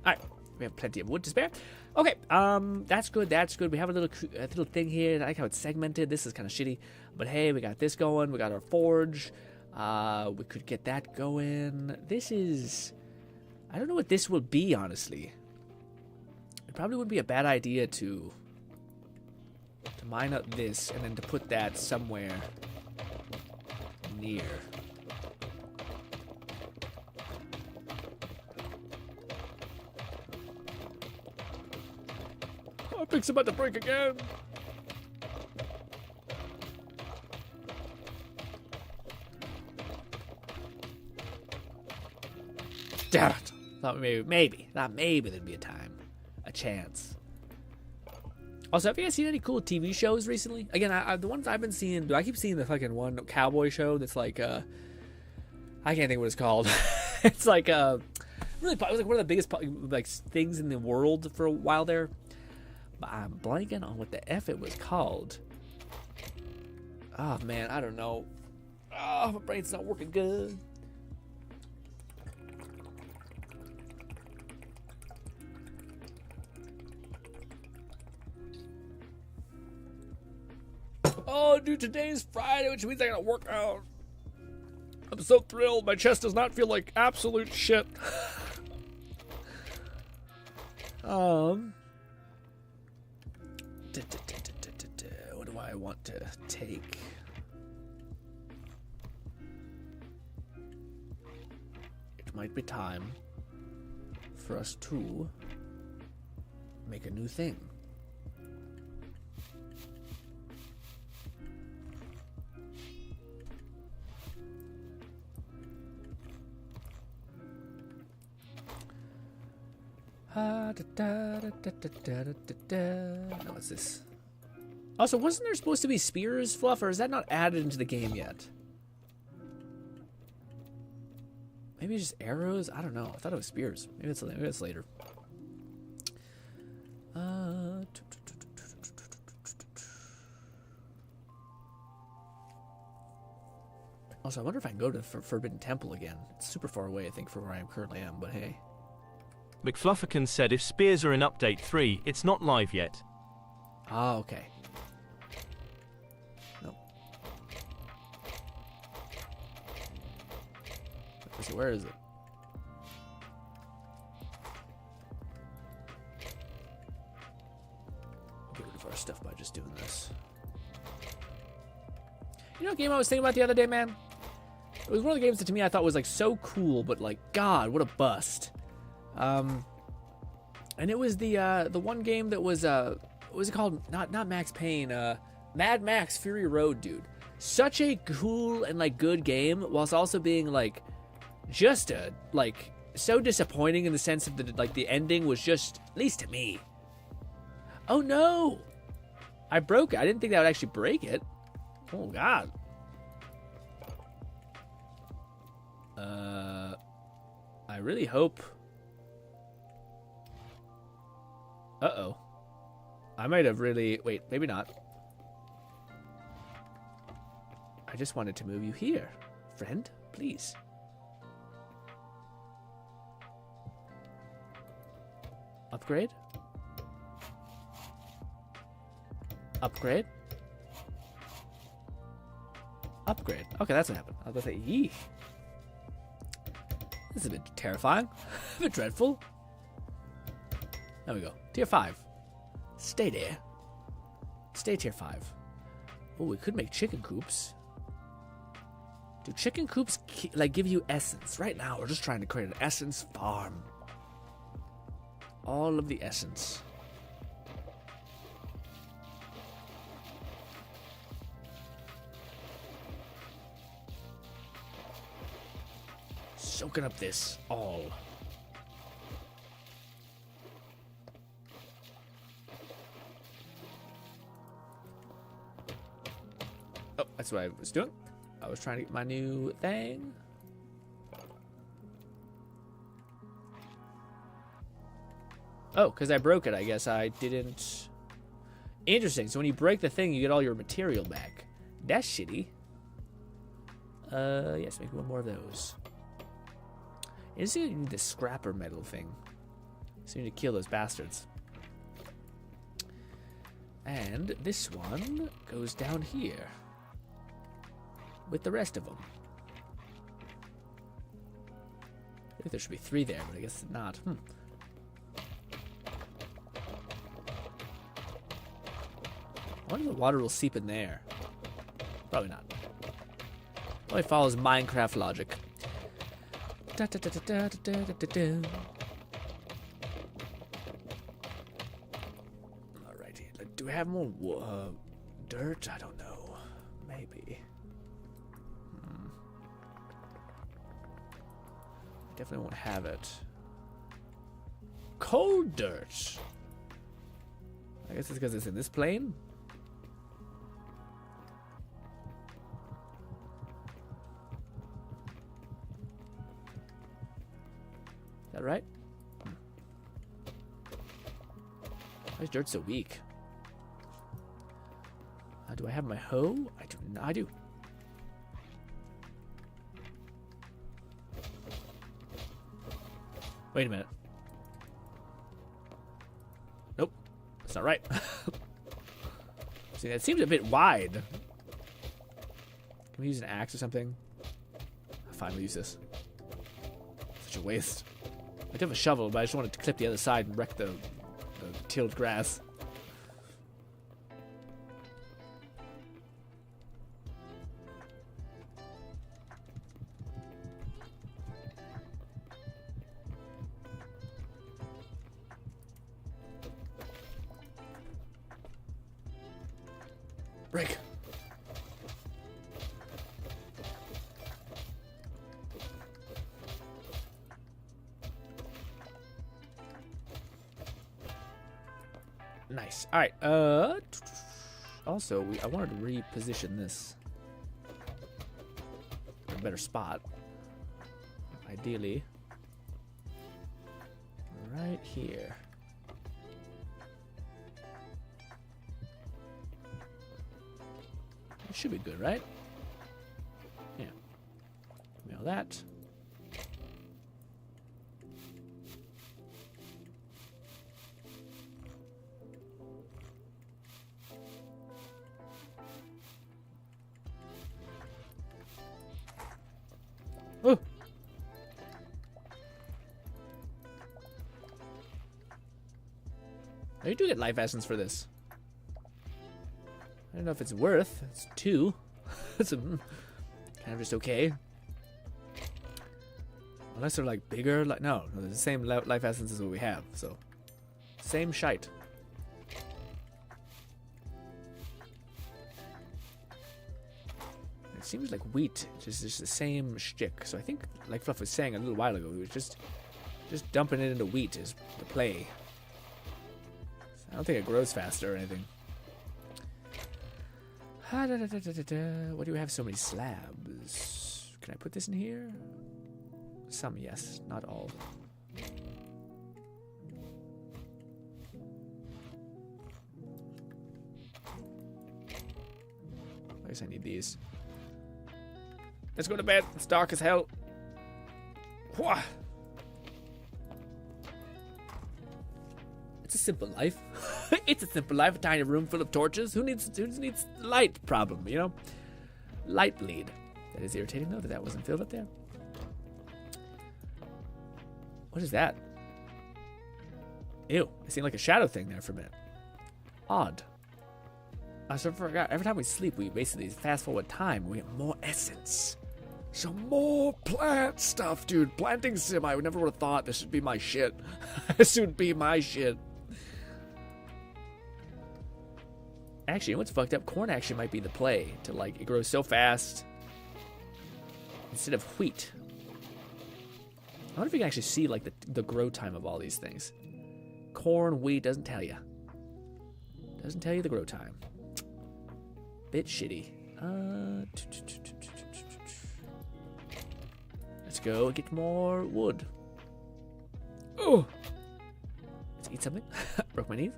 All right, we have plenty of wood to spare. Okay, that's good. That's good. We have a little thing here. I like how it's segmented. This is kind of shitty, but hey, we got this going. We got our forge. We could get that going. This is, I don't know what this will be, honestly. It probably wouldn't be a bad idea to mine up this and then to put that somewhere near. Oh, Pig's about to break again. Damn it. Thought maybe there'd be a time, a chance. Also, have you guys seen any cool TV shows recently? Again, the ones I've been seeing, I keep seeing the fucking one cowboy show that's like, I can't think what it's called. It's like, really, it was like one of the biggest like things in the world for a while there. But I'm blanking on what the F it was called. Oh, man, I don't know. Oh, my brain's not working good. Oh, dude, today's Friday, which means I gotta work out. I'm so thrilled. My chest does not feel like absolute shit. What do I want to take? It might be time for us to make a new thing. What's this? Also, wasn't there supposed to be spears, Fluff, or is that not added into the game yet? Maybe it's just arrows? I don't know. I thought it was spears. Maybe it's later. Also, I wonder if I can go to the Forbidden Temple again. It's super far away, I think, from where I currently am, but hey. McFlufferkin said if spears are in update 3, it's not live yet. Ah, okay. No. Let's see, where is it? I'll get rid of our stuff by just doing this. You know what game I was thinking about the other day, man? It was one of the games that to me I thought was like so cool, but like, God, what a bust. And it was the one game that was what was it called? Not Max Payne, Mad Max Fury Road, dude. Such a cool and like good game, whilst also being like just like so disappointing in the sense of the ending was just, at least to me. Oh no! I broke it. I didn't think that would actually break it. Oh god. I really hope. Uh-oh. I might have really... Wait, maybe not. I just wanted to move you here. Friend, please. Upgrade? Upgrade? Upgrade. Okay, that's what happened. I was about to say, yee. This is a bit terrifying. A bit dreadful. There we go. Tier 5. Stay there. Stay tier 5. Oh, we could make chicken coops. Do chicken coops like give you essence? Right now, we're just trying to create an essence farm. All of the essence. Soaking up this all. Oh, that's what I was doing. I was trying to get my new thing. Oh, because I broke it. I guess I didn't. Interesting. So when you break the thing, you get all your material back. That's shitty. Yes, make one more of those. You need the scrapper metal thing. So you need to kill those bastards. And this one goes down here. With the rest of them. I think there should be 3 there, but I guess not. I wonder if the water will seep in there. Probably not. Probably follows Minecraft logic. Alrighty, do we have more dirt? I don't know. Maybe. Definitely won't have it. Cold dirt. I guess it's because it's in this plane. Is that right? Why is dirt so weak? Do I have my hoe? I do not. I do. Wait a minute. Nope. That's not right. See, that seems a bit wide. Can we use an axe or something? Fine, we'll use this. Such a waste. I do have a shovel, but I just wanted to clip the other side and wreck the tilled grass. Break. Nice. All right. Also, I wanted to reposition this in a better spot. Ideally, right here. It should be good, right? Yeah. Mail that. Oh. You do get life essence for this. I don't know if it's worth. It's 2. It's kind of just okay. Unless they're like bigger. Like no, they're the same life essence as what we have. So Same shite. It seems like wheat is just the same shtick. So I think, like Fluff was saying a little while ago, we was just dumping it into wheat is the play. I don't think it grows faster or anything. What do we have so many slabs? Can I put this in here? Some, yes. Not all. I guess I need these. Let's go to bed. It's dark as hell. Wha! It's a simple life. It's a simple life. A tiny room full of torches. Who needs light? Problem, you know? Light bleed. That is irritating though that wasn't filled up there. What is that? Ew! It seemed like a shadow thing there for a minute. Odd. I sort of forgot. Every time we sleep, we basically fast forward time. We get more essence. Some more plant stuff, dude. Planting sim. I never would have thought this would be my shit. This would be my shit. Actually, you know what's fucked up? Corn actually might be the play. To like, it grows so fast. Instead of wheat. I wonder if you can actually see like the grow time of all these things. Corn, wheat, doesn't tell you. Doesn't tell you the grow time. Bit shitty. Let's go get more wood. Oh! Let's eat something. Broke my knees.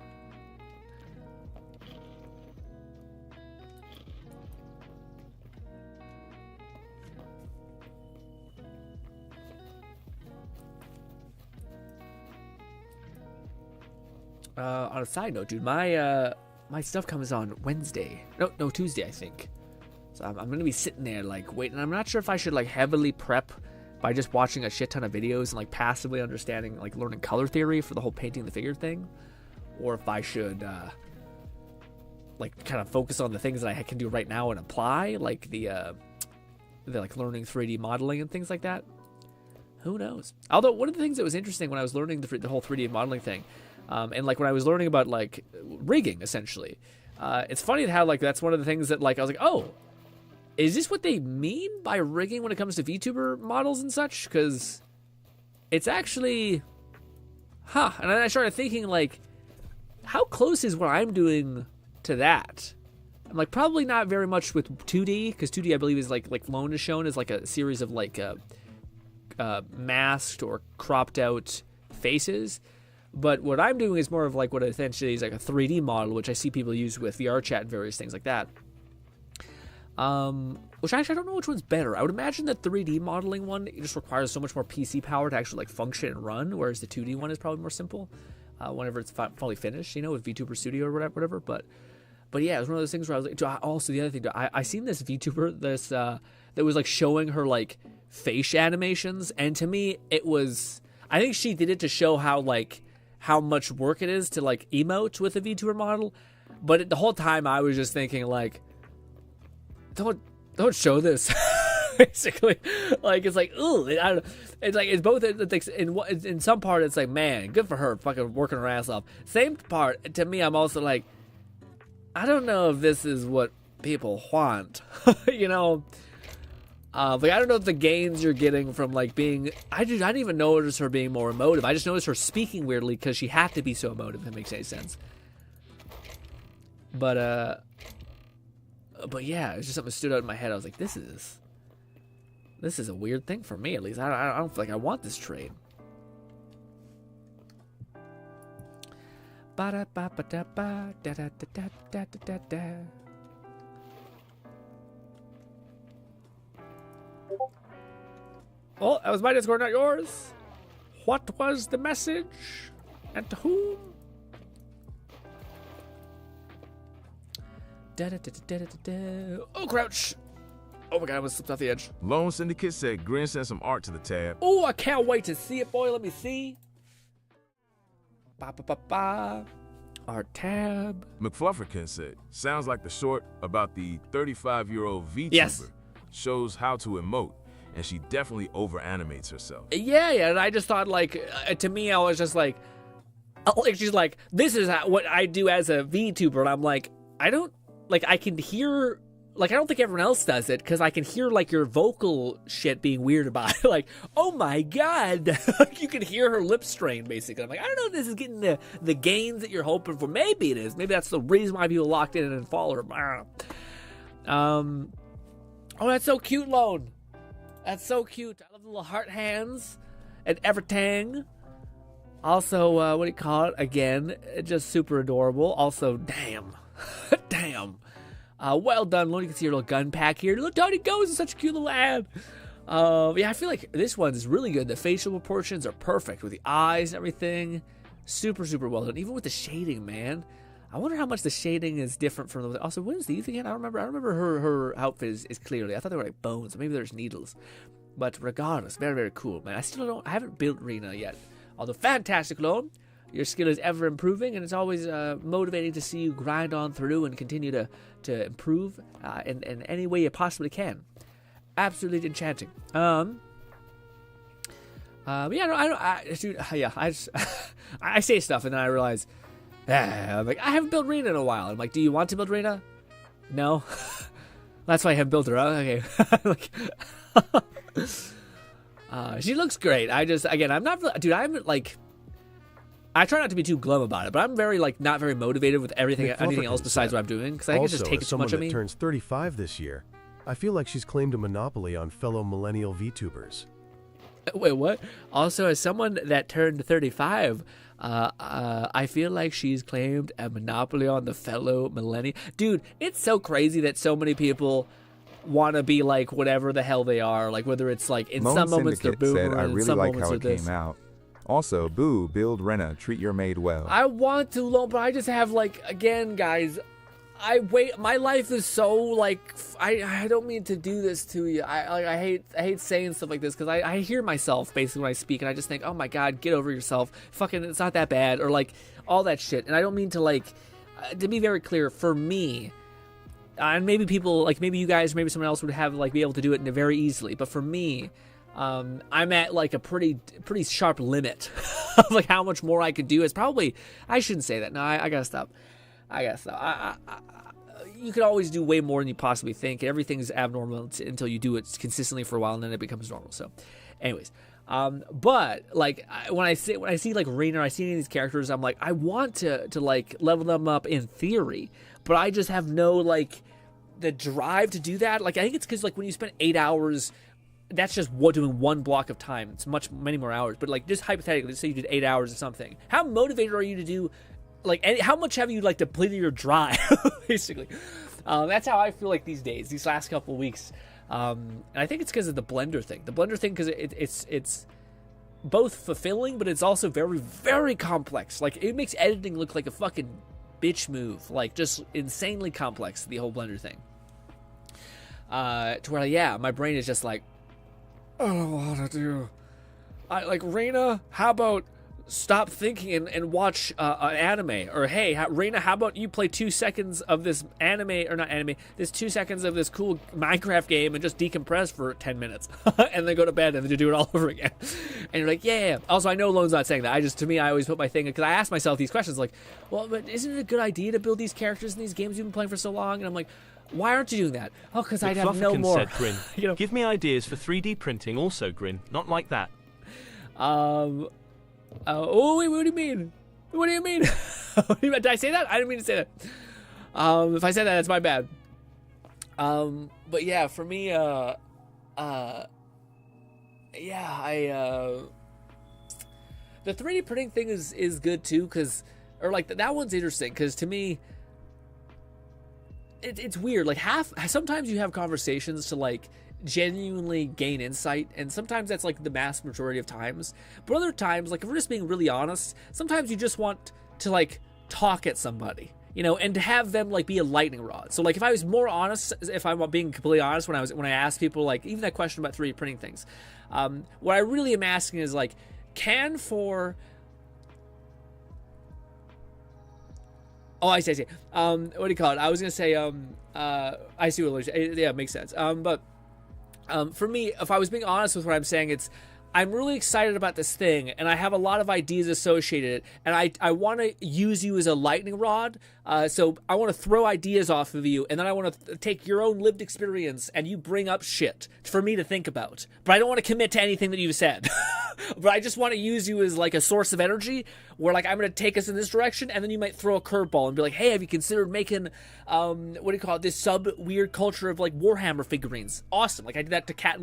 On a side note, dude, my stuff comes on Wednesday. No, Tuesday, I think. So I'm gonna be sitting there like waiting. I'm not sure if I should like heavily prep by just watching a shit ton of videos and like passively understanding, like learning color theory for the whole painting the figure thing, or if I should like kind of focus on the things that I can do right now and apply, like the like learning 3D modeling and things like that. Who knows? Although one of the things that was interesting when I was learning the whole 3D modeling thing, and like when I was learning about like rigging essentially, it's funny how like that's one of the things that like I was like, oh, is this what they mean by rigging when it comes to VTuber models and such? Because it's actually, and then I started thinking like, how close is what I'm doing to that? I'm like probably not very much with 2D, because 2D I believe is like Lone is shown as like a series of like masked or cropped out faces. But what I'm doing is more of like what essentially is like a 3D model, which I see people use with VR chat and various things like that. Which actually I don't know which one's better. I would imagine the 3D modeling one, it just requires so much more PC power to actually like function and run, whereas the 2D one is probably more simple whenever it's fully finished, you know, with VTuber Studio or whatever. But yeah, it was one of those things where I was like, also the other thing, I seen this VTuber that was like showing her like face animations, and to me it was, I think she did it to show how much work it is to like emote with a VTuber model, but the whole time I was just thinking like, don't show this. Basically, like it's like, ooh, I don't know. It's like it's both. It's in some part it's like, man, good for her, fucking working her ass off. Same part to me, I'm also like, I don't know if this is what people want, you know. Like I don't know if the gains you're getting from like being, I didn't even notice her being more emotive. I just noticed her speaking weirdly because she had to be so emotive. If that makes any sense. But yeah, it's just something that stood out in my head. I was like, this is a weird thing for me, at least. I don't feel like I want this trade. Oh, that was my Discord, not yours. What was the message? And to whom? Oh, crouch. Oh my god, I almost slipped off the edge. Lone Syndicate said Grin sent some art to the tab. Oh, I can't wait to see it, boy. Let me see. Art tab. McFlufferkin said, sounds like the short about the 35-year-old VTuber. Yes. Shows how to emote, and she definitely over-animates herself. Yeah, and I just thought, like, to me, I was just like, Like, she's like, this is what I do as a VTuber. And I'm like, I can hear, like, I don't think everyone else does it, because I can hear, like, your vocal shit being weird about it. Like, oh my God. Like, you can hear her lip strain, basically. I'm like, I don't know if this is getting the gains that you're hoping for. Maybe it is. Maybe that's the reason why people locked in and follow her. I don't know. Oh, that's so cute, Lone. That's so cute. I love the little heart hands and everything. Also, what do you call it? Again, just super adorable. Also, damn. Damn. Well done, Lone. You can see your little gun pack here. Look, Tony Goes is such a cute little ad. Yeah, I feel like this one's really good. The facial proportions are perfect with the eyes and everything. Super, super well done. Even with the shading, man. I wonder how much the shading is different from the... Also, what is these again? I don't remember. I remember her outfit is clearly... I thought they were like bones. Maybe there's needles. But regardless, very, very cool, man. I haven't built Rena yet. Although, fantastic, Lone. Your skill is ever improving, and it's always motivating to see you grind on through and continue to improve in any way you possibly can. Absolutely enchanting. But yeah, I say stuff, and then I realize... I'm like, I haven't built Rena in a while. I'm like, do you want to build Rena? No. That's why I haven't built her. Okay. She looks great. I'm not, dude, I'm like, I try not to be too glum about it, but I'm very, like, not very motivated with anything else besides what I'm doing, because I think it just takes too much of me. Also, as someone that turns 35 this year, I feel like she's claimed a monopoly on fellow millennial VTubers. Wait, what? Also, as someone that turned 35, I feel like she's claimed a monopoly on the fellow millennial. Dude, it's so crazy that so many people want to be like whatever the hell they are. Like, whether it's like in some moments they're boomer, I and in really some like moments how they're it this. came out. Also, boo, build Rena, treat your maid well. I want to, but I just have, like, again, guys, my life is so, like, I don't mean to do this to you. I hate saying stuff like this, because I hear myself basically when I speak, and I just think, oh my God, get over yourself. Fucking, it's not that bad, or like all that shit. And I don't mean to, like, to be very clear, for me, and maybe people, like maybe you guys, maybe someone else would have, like, be able to do it very easily, but for me, I'm at like a pretty sharp limit of like how much more I could do. It's probably, I shouldn't say that. No, I gotta stop. You could always do way more than you possibly think. Everything's abnormal until you do it consistently for a while, and then it becomes normal. So, anyways, but like when I see like Rena, I see any of these characters, I'm like, I want to like level them up in theory, but I just have no like the drive to do that. Like, I think it's because like when you spend 8 hours, that's just doing one block of time. It's many more hours. But like, just hypothetically, let's say you did 8 hours or something. How motivated are you to do? Like, how much have you like depleted your drive, basically? That's how I feel like these days, these last couple of weeks. And I think it's because of the Blender thing. The Blender thing, because it's both fulfilling, but it's also very, very complex. Like, it makes editing look like a fucking bitch move. Like, just insanely complex, the whole Blender thing. To where, yeah, my brain is just like, I don't know what to do. Like, Rena, how about stop thinking and watch an anime? Or, hey, Rena, how about you play 2 seconds of this this 2 seconds of this cool Minecraft game and just decompress for 10 minutes and then go to bed and then do it all over again. And you're like, yeah. Also, I know Lone's not saying that. To me, I always put my thing, because I ask myself these questions like, well, but isn't it a good idea to build these characters in these games you've been playing for so long? And I'm like, why aren't you doing that? Oh, because I'd have no more. Said, Grin. Give me ideas for 3D printing also, Grin. Not like that. Oh, wait, what do you mean? What do you mean? Did I say that? I didn't mean to say that. If I said that, that's my bad. But yeah, for me, the 3D printing thing is good too, or like that one's interesting, because to me, it's weird. Like, sometimes you have conversations to like genuinely gain insight, and sometimes that's like the mass majority of times, but other times, like if we're just being really honest, sometimes you just want to like talk at somebody, and to have them like be a lightning rod. So like, if I was more honest, if I'm being completely honest, when I asked people, like even that question about 3D printing things, what I really am asking is like, I see. What do you call it? I was gonna say, I see what, yeah, it makes sense. But for me, if I was being honest with what I'm saying, it's, I'm really excited about this thing, and I have a lot of ideas associated, and I want to use you as a lightning rod. So I want to throw ideas off of you, and then I want to take your own lived experience, and you bring up shit for me to think about. But I don't want to commit to anything that you've said. But I just want to use you as like a source of energy, where like I'm going to take us in this direction, and then you might throw a curveball and be like, hey, have you considered making, what do you call it, this sub-weird culture of like Warhammer figurines? Awesome. Like I did that to Cat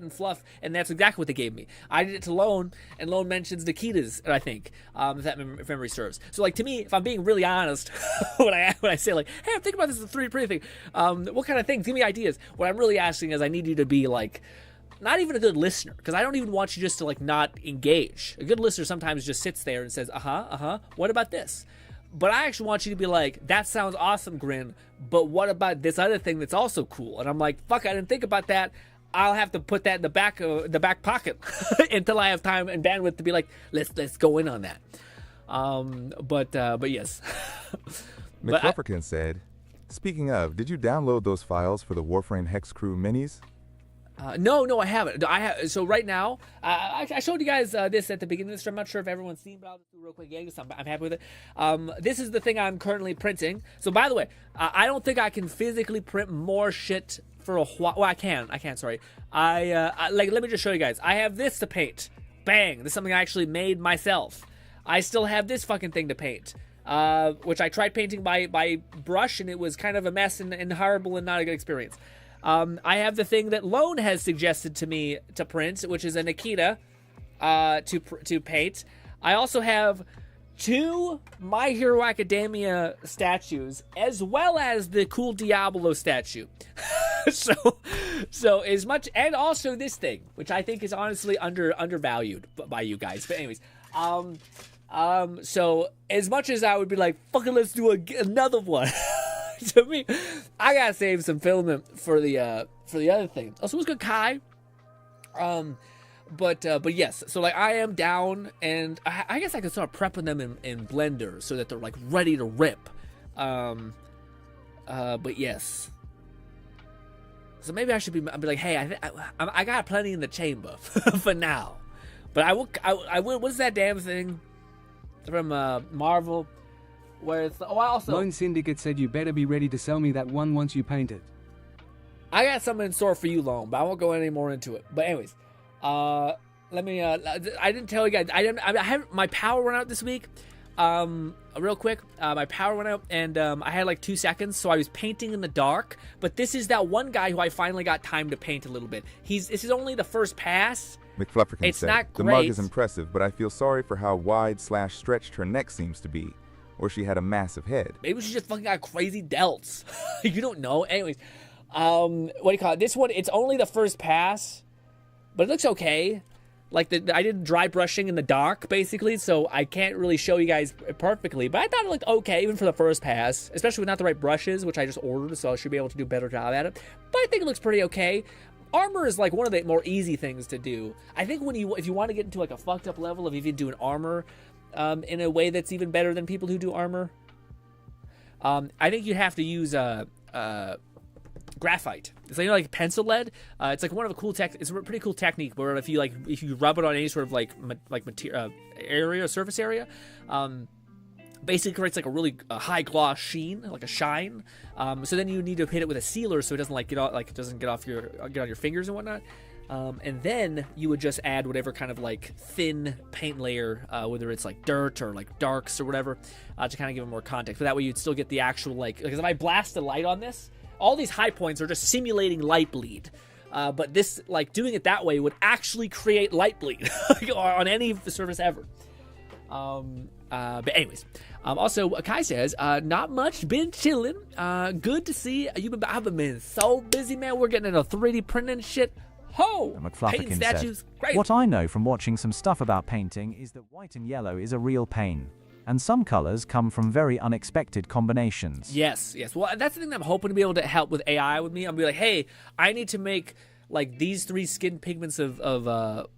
and Fluff, and that's exactly what they gave me. I did it to Lone, and Lone mentions Nikita's, I think, if memory serves. So like to me, if I'm being really honest, when I say like, hey, I'm thinking about this as a 3D printing thing, what kind of things? Give me ideas. What I'm really asking is I need you to be like, not even a good listener, because I don't even want you just to like not engage. A good listener sometimes just sits there and says, what about this? But I actually want you to be like, that sounds awesome, Grin, but what about this other thing that's also cool? And I'm like, fuck, I didn't think about that. I'll have to put that in the back pocket until I have time and bandwidth to be like, let's go in on that. But yes. McFlufferkin said, speaking of, did you download those files for the Warframe Hex Crew minis? No, I haven't. So right now, I showed you guys this at the beginning of the stream. I'm not sure if everyone's seen, but I'll just do real quick. Yeah, I'm happy with it. This is the thing I'm currently printing. So by the way, I don't think I can physically print more shit for a while. Well, I can. Sorry. Let me just show you guys. I have this to paint. Bang. This is something I actually made myself. I still have this fucking thing to paint. Which I tried painting by brush, and it was kind of a mess and horrible and not a good experience. I have the thing that Lone has suggested to me to print, which is a Nikita to paint. I also have 2 My Hero Academia statues, as well as the cool Diablo statue. so as much, and also this thing, which I think is honestly undervalued by you guys. But anyways, so as much as I would be like, fucking let's do another one. To me, I gotta save some filament for the other thing. Also, what's good, Kai? But yes, so like I am down, and I guess I could start prepping them in Blender so that they're like ready to rip. But yes. So maybe I should be like, hey, I got plenty in the chamber for now. But I will. What's that damn thing from Marvel? Where it's, I also... Lone Syndicate said you better be ready to sell me that one once you paint it. I got something in store for you, Lone, but I won't go any more into it. But anyways, let me, I didn't tell you guys, I have my power went out this week, real quick, my power went out, and I had like 2 seconds, so I was painting in the dark, but this is that one guy who I finally got time to paint a little bit. This is only the first pass. McFlufferkin said, not the great. mug is impressive, but I feel sorry for how wide/stretched her neck seems to be. Or she had a massive head. Maybe she just fucking got crazy delts. You don't know. Anyways, what do you call it? This one, it's only the first pass, but it looks okay. Like, I did dry brushing in the dark, basically, so I can't really show you guys perfectly, but I thought it looked okay, even for the first pass, especially with not the right brushes, which I just ordered, so I should be able to do a better job at it. But I think it looks pretty okay. Armor is like one of the more easy things to do. I think if you want to get into like a fucked up level of even doing armor, in a way that's even better than people who do armor, I think you have to use graphite. It's like, like pencil lead. It's like one of a cool it's a pretty cool technique where if you rub it on any sort of like material area, surface area, basically creates like a really high gloss sheen, like a shine. So then you need to hit it with a sealer so it doesn't get on your fingers and whatnot. And then you would just add whatever kind of like thin paint layer, whether it's like dirt or like darks or whatever, to kind of give it more context. But that way you'd still get the actual because if I blast the light on this, all these high points are just simulating light bleed. But this, like doing it that way would actually create light bleed on any surface ever. But anyways, also Kai says, not much, been chilling. Good to see you. I've been so busy, man. We're getting into 3D printing shit. Ho! McFlufferkin statues. said, Great. what I know from watching some stuff about painting is that white and yellow is a real pain. And some colors come from very unexpected combinations. Yes. Well, that's the thing that I'm hoping to be able to help with AI with me. I'll be like, hey, I need to make like these 3 skin pigments of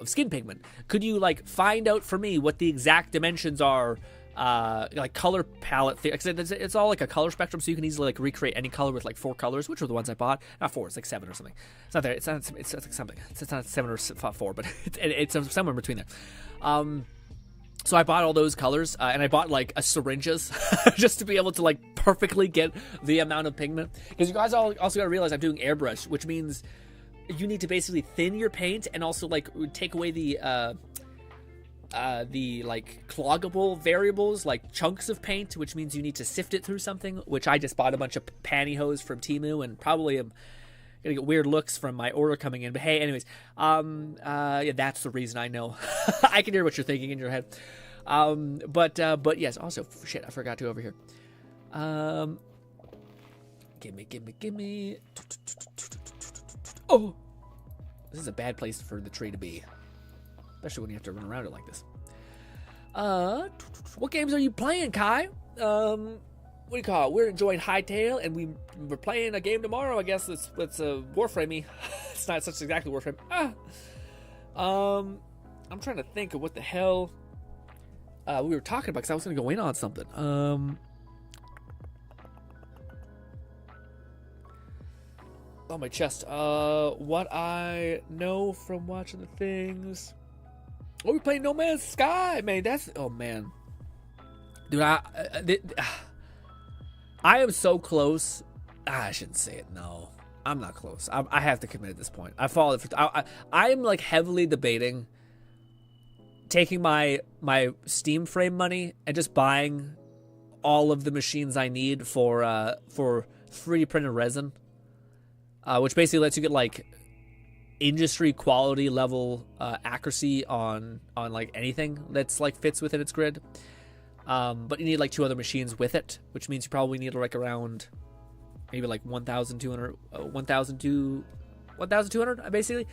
skin pigment. Could you like find out for me what the exact dimensions are like color palette theory. It's all like a color spectrum, so you can easily like recreate any color with like 4 colors, which are the ones I bought. Not 4, it's like 7 or something. It's not there. It's like something. It's not 7 or 4, but it's somewhere in between there. So I bought all those colors, and I bought like a syringes just to be able to like perfectly get the amount of pigment. Because you guys also gotta realize I'm doing airbrush, which means you need to basically thin your paint and also like take away the like cloggable variables like chunks of paint, which means you need to sift it through something, which I just bought a bunch of pantyhose from Temu and probably am gonna get weird looks from my order coming in. But hey, anyways, yeah, that's the reason. I know. I can hear what you're thinking in your head. But yes, also shit, I forgot to over here. Gimme. Oh, this is a bad place for the tree to be, especially when you have to run around it like this. What games are you playing, Kai? What do you call it? We're enjoying Hytale, and we're playing a game tomorrow. I guess it's Warframey. It's not such exactly Warframe. I'm trying to think of what the hell we were talking about, because I was going to go in on something. On my chest. What I know from watching the things. Oh, we're playing No Man's Sky, man. Oh man, dude. I am so close. I shouldn't say it. No, I'm not close. I have to commit at this point. I am like heavily debating taking my Steam frame money and just buying all of the machines I need for 3D printed resin. Which basically lets you get like industry quality level accuracy on like anything that's like fits within its grid. But you need like 2 other machines with it, which means you probably need like around maybe like 1,200 basically.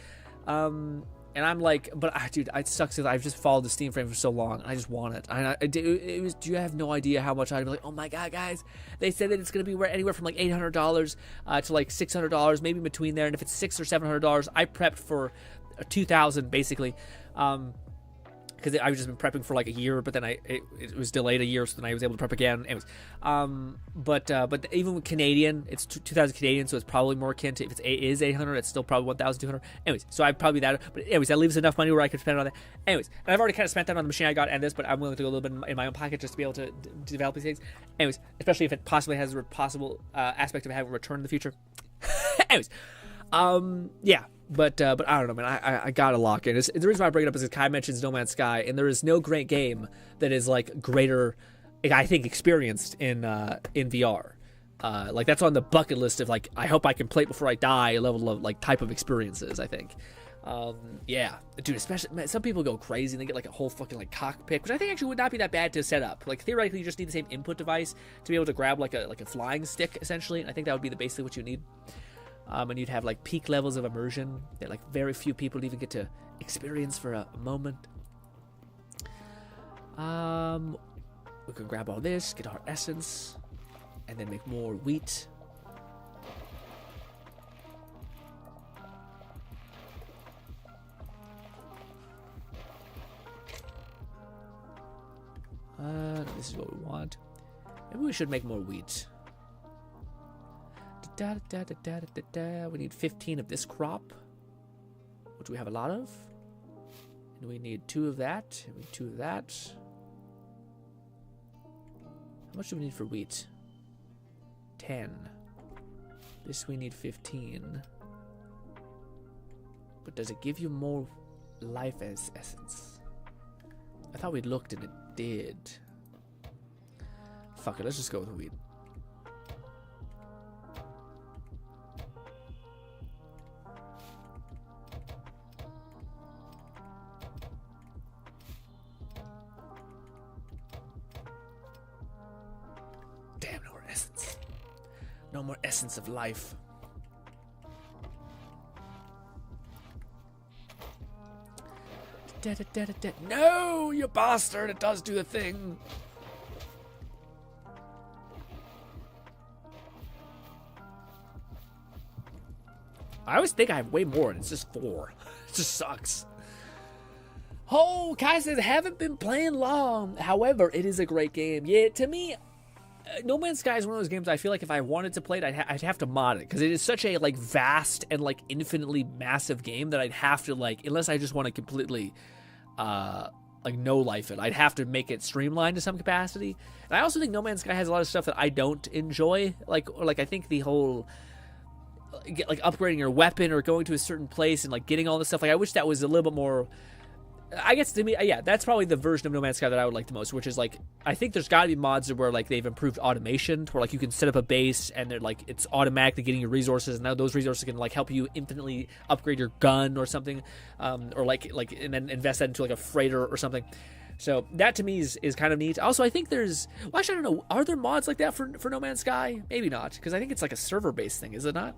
And I'm like, but dude, it sucks because I've just followed the Steam frame for so long, and I just want it. Do you have no idea how much I'd be like, oh my god, guys, they said that it's gonna be anywhere from like $800 to like $600, maybe in between there. And if it's $600 or $700, I prepped for $2,000 basically. Because I've just been prepping for like a year, but then it was delayed a year, so then I was able to prep again. Anyways, but even with Canadian, it's 2,000 Canadian, so it's probably more akin to if it is 800, it's still probably 1,200. Anyways, so I'd probably that. But anyways, that leaves enough money where I could spend it on that. Anyways, and I've already kind of spent that on the machine I got and this, but I'm willing to go a little bit in my own pocket just to be able to develop these things. Anyways, especially if it possibly has a possible aspect of having a return in the future. Anyways, yeah. But I don't know, man. I gotta lock in. The reason why I bring it up is because Kai mentions No Man's Sky, and there is no great game that is like greater, I think, experienced in VR. Like that's on the bucket list of like I hope I can play it before I die level of like type of experiences. I think. Yeah, dude. Especially man, some people go crazy and they get like a whole fucking like cockpit, which I think actually would not be that bad to set up. Like theoretically, you just need the same input device to be able to grab like a flying stick essentially. And I think that would be basically what you need. And you'd have like peak levels of immersion that like very few people even get to experience for a moment. We can grab all this, get our essence, and then make more wheat. This is what we want. Maybe we should make more wheat. We need 15 of this crop, which we have a lot of. And we need 2 of that. And we need 2 of that. How much do we need for wheat? 10. This we need 15. But does it give you more life as essence? I thought we looked and it did. Fuck it, let's just go with wheat. No more essence of life. No, you bastard! It does do the thing. I always think I have way more, and it's just 4. It just sucks. Oh, Kai says, haven't been playing long. However, it is a great game. Yeah, to me, No Man's Sky is one of those games I feel like if I wanted to play it, I'd have to mod it, because it is such a like vast and like infinitely massive game that I'd have to like, unless I just want to completely like no life it, I'd have to make it streamlined to some capacity. And I also think No Man's Sky has a lot of stuff that I don't enjoy, like I think the whole like upgrading your weapon or going to a certain place and like getting all this stuff. Like I wish that was a little bit more. I guess to me, yeah, that's probably the version of No Man's Sky that I would like the most, which is like, I think there's got to be mods where like they've improved automation, where like you can set up a base and they're like it's automatically getting your resources, and now those resources can like help you infinitely upgrade your gun or something, or like and then invest that into like a freighter or something. So that to me is kind of neat. Also, I think there's, well, actually I don't know, are there mods like that for No Man's Sky? Maybe not, because I think it's like a server-based thing, is it not?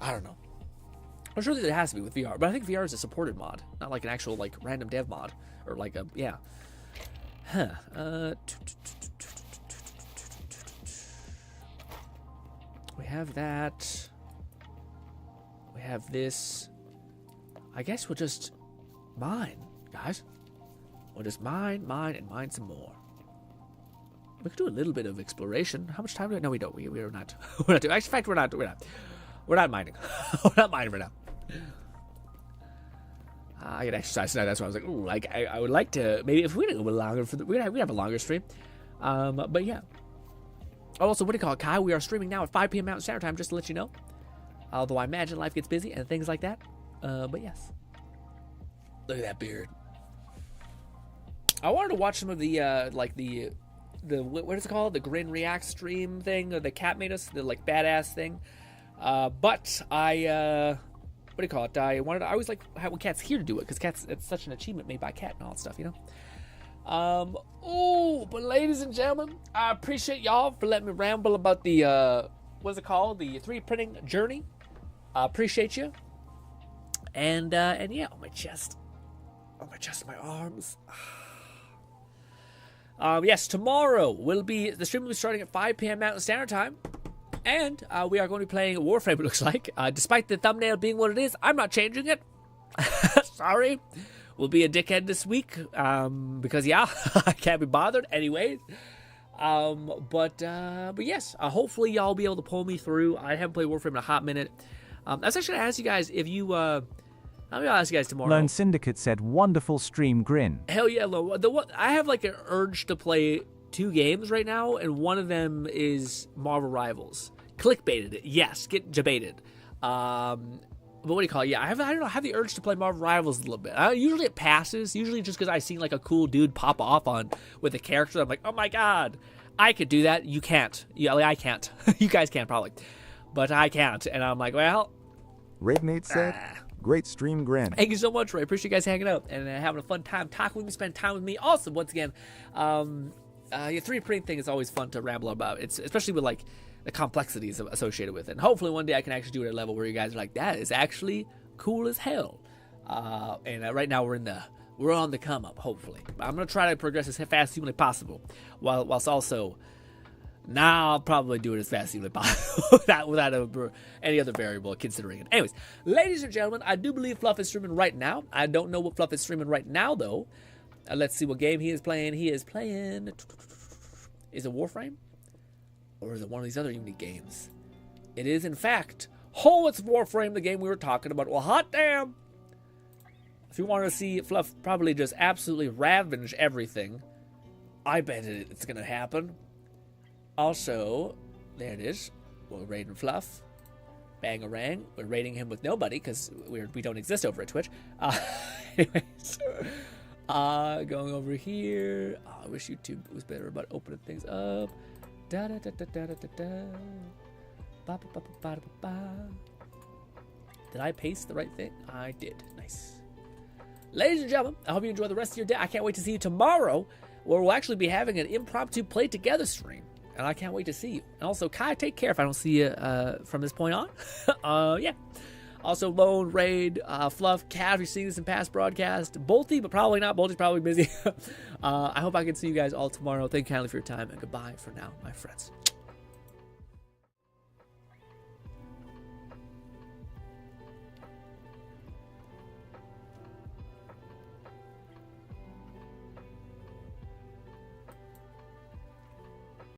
I don't know. I'm sure that it has to be with VR, but I think VR is a supported mod, not like an actual like random dev mod or like a yeah. We have that. We have this. I guess we'll just mine, guys. We'll just mine, and mine some more. We could do a little bit of exploration. How much time do we? No, we don't. We're not. We're not doing. In fact, we're not. We're not mining. We're not mining right now. I get exercise tonight. That's why I was like, ooh, like I would like to maybe if we go a little longer for we have a longer stream. But yeah. Also, what do you call it, Kai? We are streaming now at 5 p.m. Mountain Standard Time, just to let you know. Although I imagine life gets busy and things like that. But yes. Look at that beard. I wanted to watch some of the like the what is it called? The GRINN React stream thing, or the cat made us, the like badass thing. But I what do you call it? I always like having cats here to do it, because cats, it's such an achievement made by a cat and all that stuff, you know. Oh, but ladies and gentlemen, I appreciate y'all for letting me ramble about the what's it called? The 3D printing journey. I appreciate you. And yeah, on my chest, my arms. Yes, tomorrow the stream will be starting at 5 p.m. Mountain Standard Time. And we are going to be playing Warframe, it looks like. Despite the thumbnail being what it is, I'm not changing it. Sorry. We'll be a dickhead this week. Because, yeah, I can't be bothered anyways. But yes, hopefully y'all will be able to pull me through. I haven't played Warframe in a hot minute. I was actually going to ask you guys if you... I'll ask you guys tomorrow. Lone Syndicate said, wonderful stream, GRINN. Hell yeah, I have like an urge to play 2 games right now, and one of them is Marvel Rivals. Clickbaited it, yes, get debated. But what do you call it? Yeah, I don't know, I have the urge to play Marvel Rivals a little bit. Usually it passes, usually just because I seen like a cool dude pop off with a character. I'm like, oh my god, I could do that. You can't. Yeah, I can't. You guys can probably, but I can't. And I'm like, well. Raid Nate said, great stream, GRINN. Thank you so much, Ray. Appreciate you guys hanging out and having a fun time talking with me, spending time with me. Also, once again, your 3D printing thing is always fun to ramble about. It's especially with like the complexities associated with it. And hopefully one day I can actually do it at a level where you guys are like, that is actually cool as hell. And right now we're on the come up. Hopefully, I'm gonna try to progress as fast as humanly possible, whilst also. I'll probably do it as fast as humanly possible without any other variable considering it. Anyways, ladies and gentlemen, I do believe Fluff is streaming right now. I don't know what Fluff is streaming right now though. Let's see what game he is playing. Is it Warframe? Or is it one of these other unique games? It is, in fact. Oh, it's Warframe, the game we were talking about. Well, hot damn! If you want to see Fluff probably just absolutely ravage everything, I bet it's going to happen. Also, there it is. We're raiding Fluff. Bangarang. We're raiding him with nobody because we don't exist over at Twitch. Anyways. Going over here. I wish YouTube was better about opening things up. Da da da da da da da. Ba ba ba ba ba ba. Did I paste the right thing? I did. Nice. Ladies and gentlemen, I hope you enjoy the rest of your day. I can't wait to see you tomorrow, where we'll actually be having an impromptu play together stream. And I can't wait to see you. And also, Kai, take care if I don't see you from this point on. Yeah. Also, Lone, Raid, Fluff, Cat, if you're seeing this in past broadcast. Bolty, but probably not. Bolty's probably busy. I hope I can see you guys all tomorrow. Thank you kindly for your time, and goodbye for now, my friends.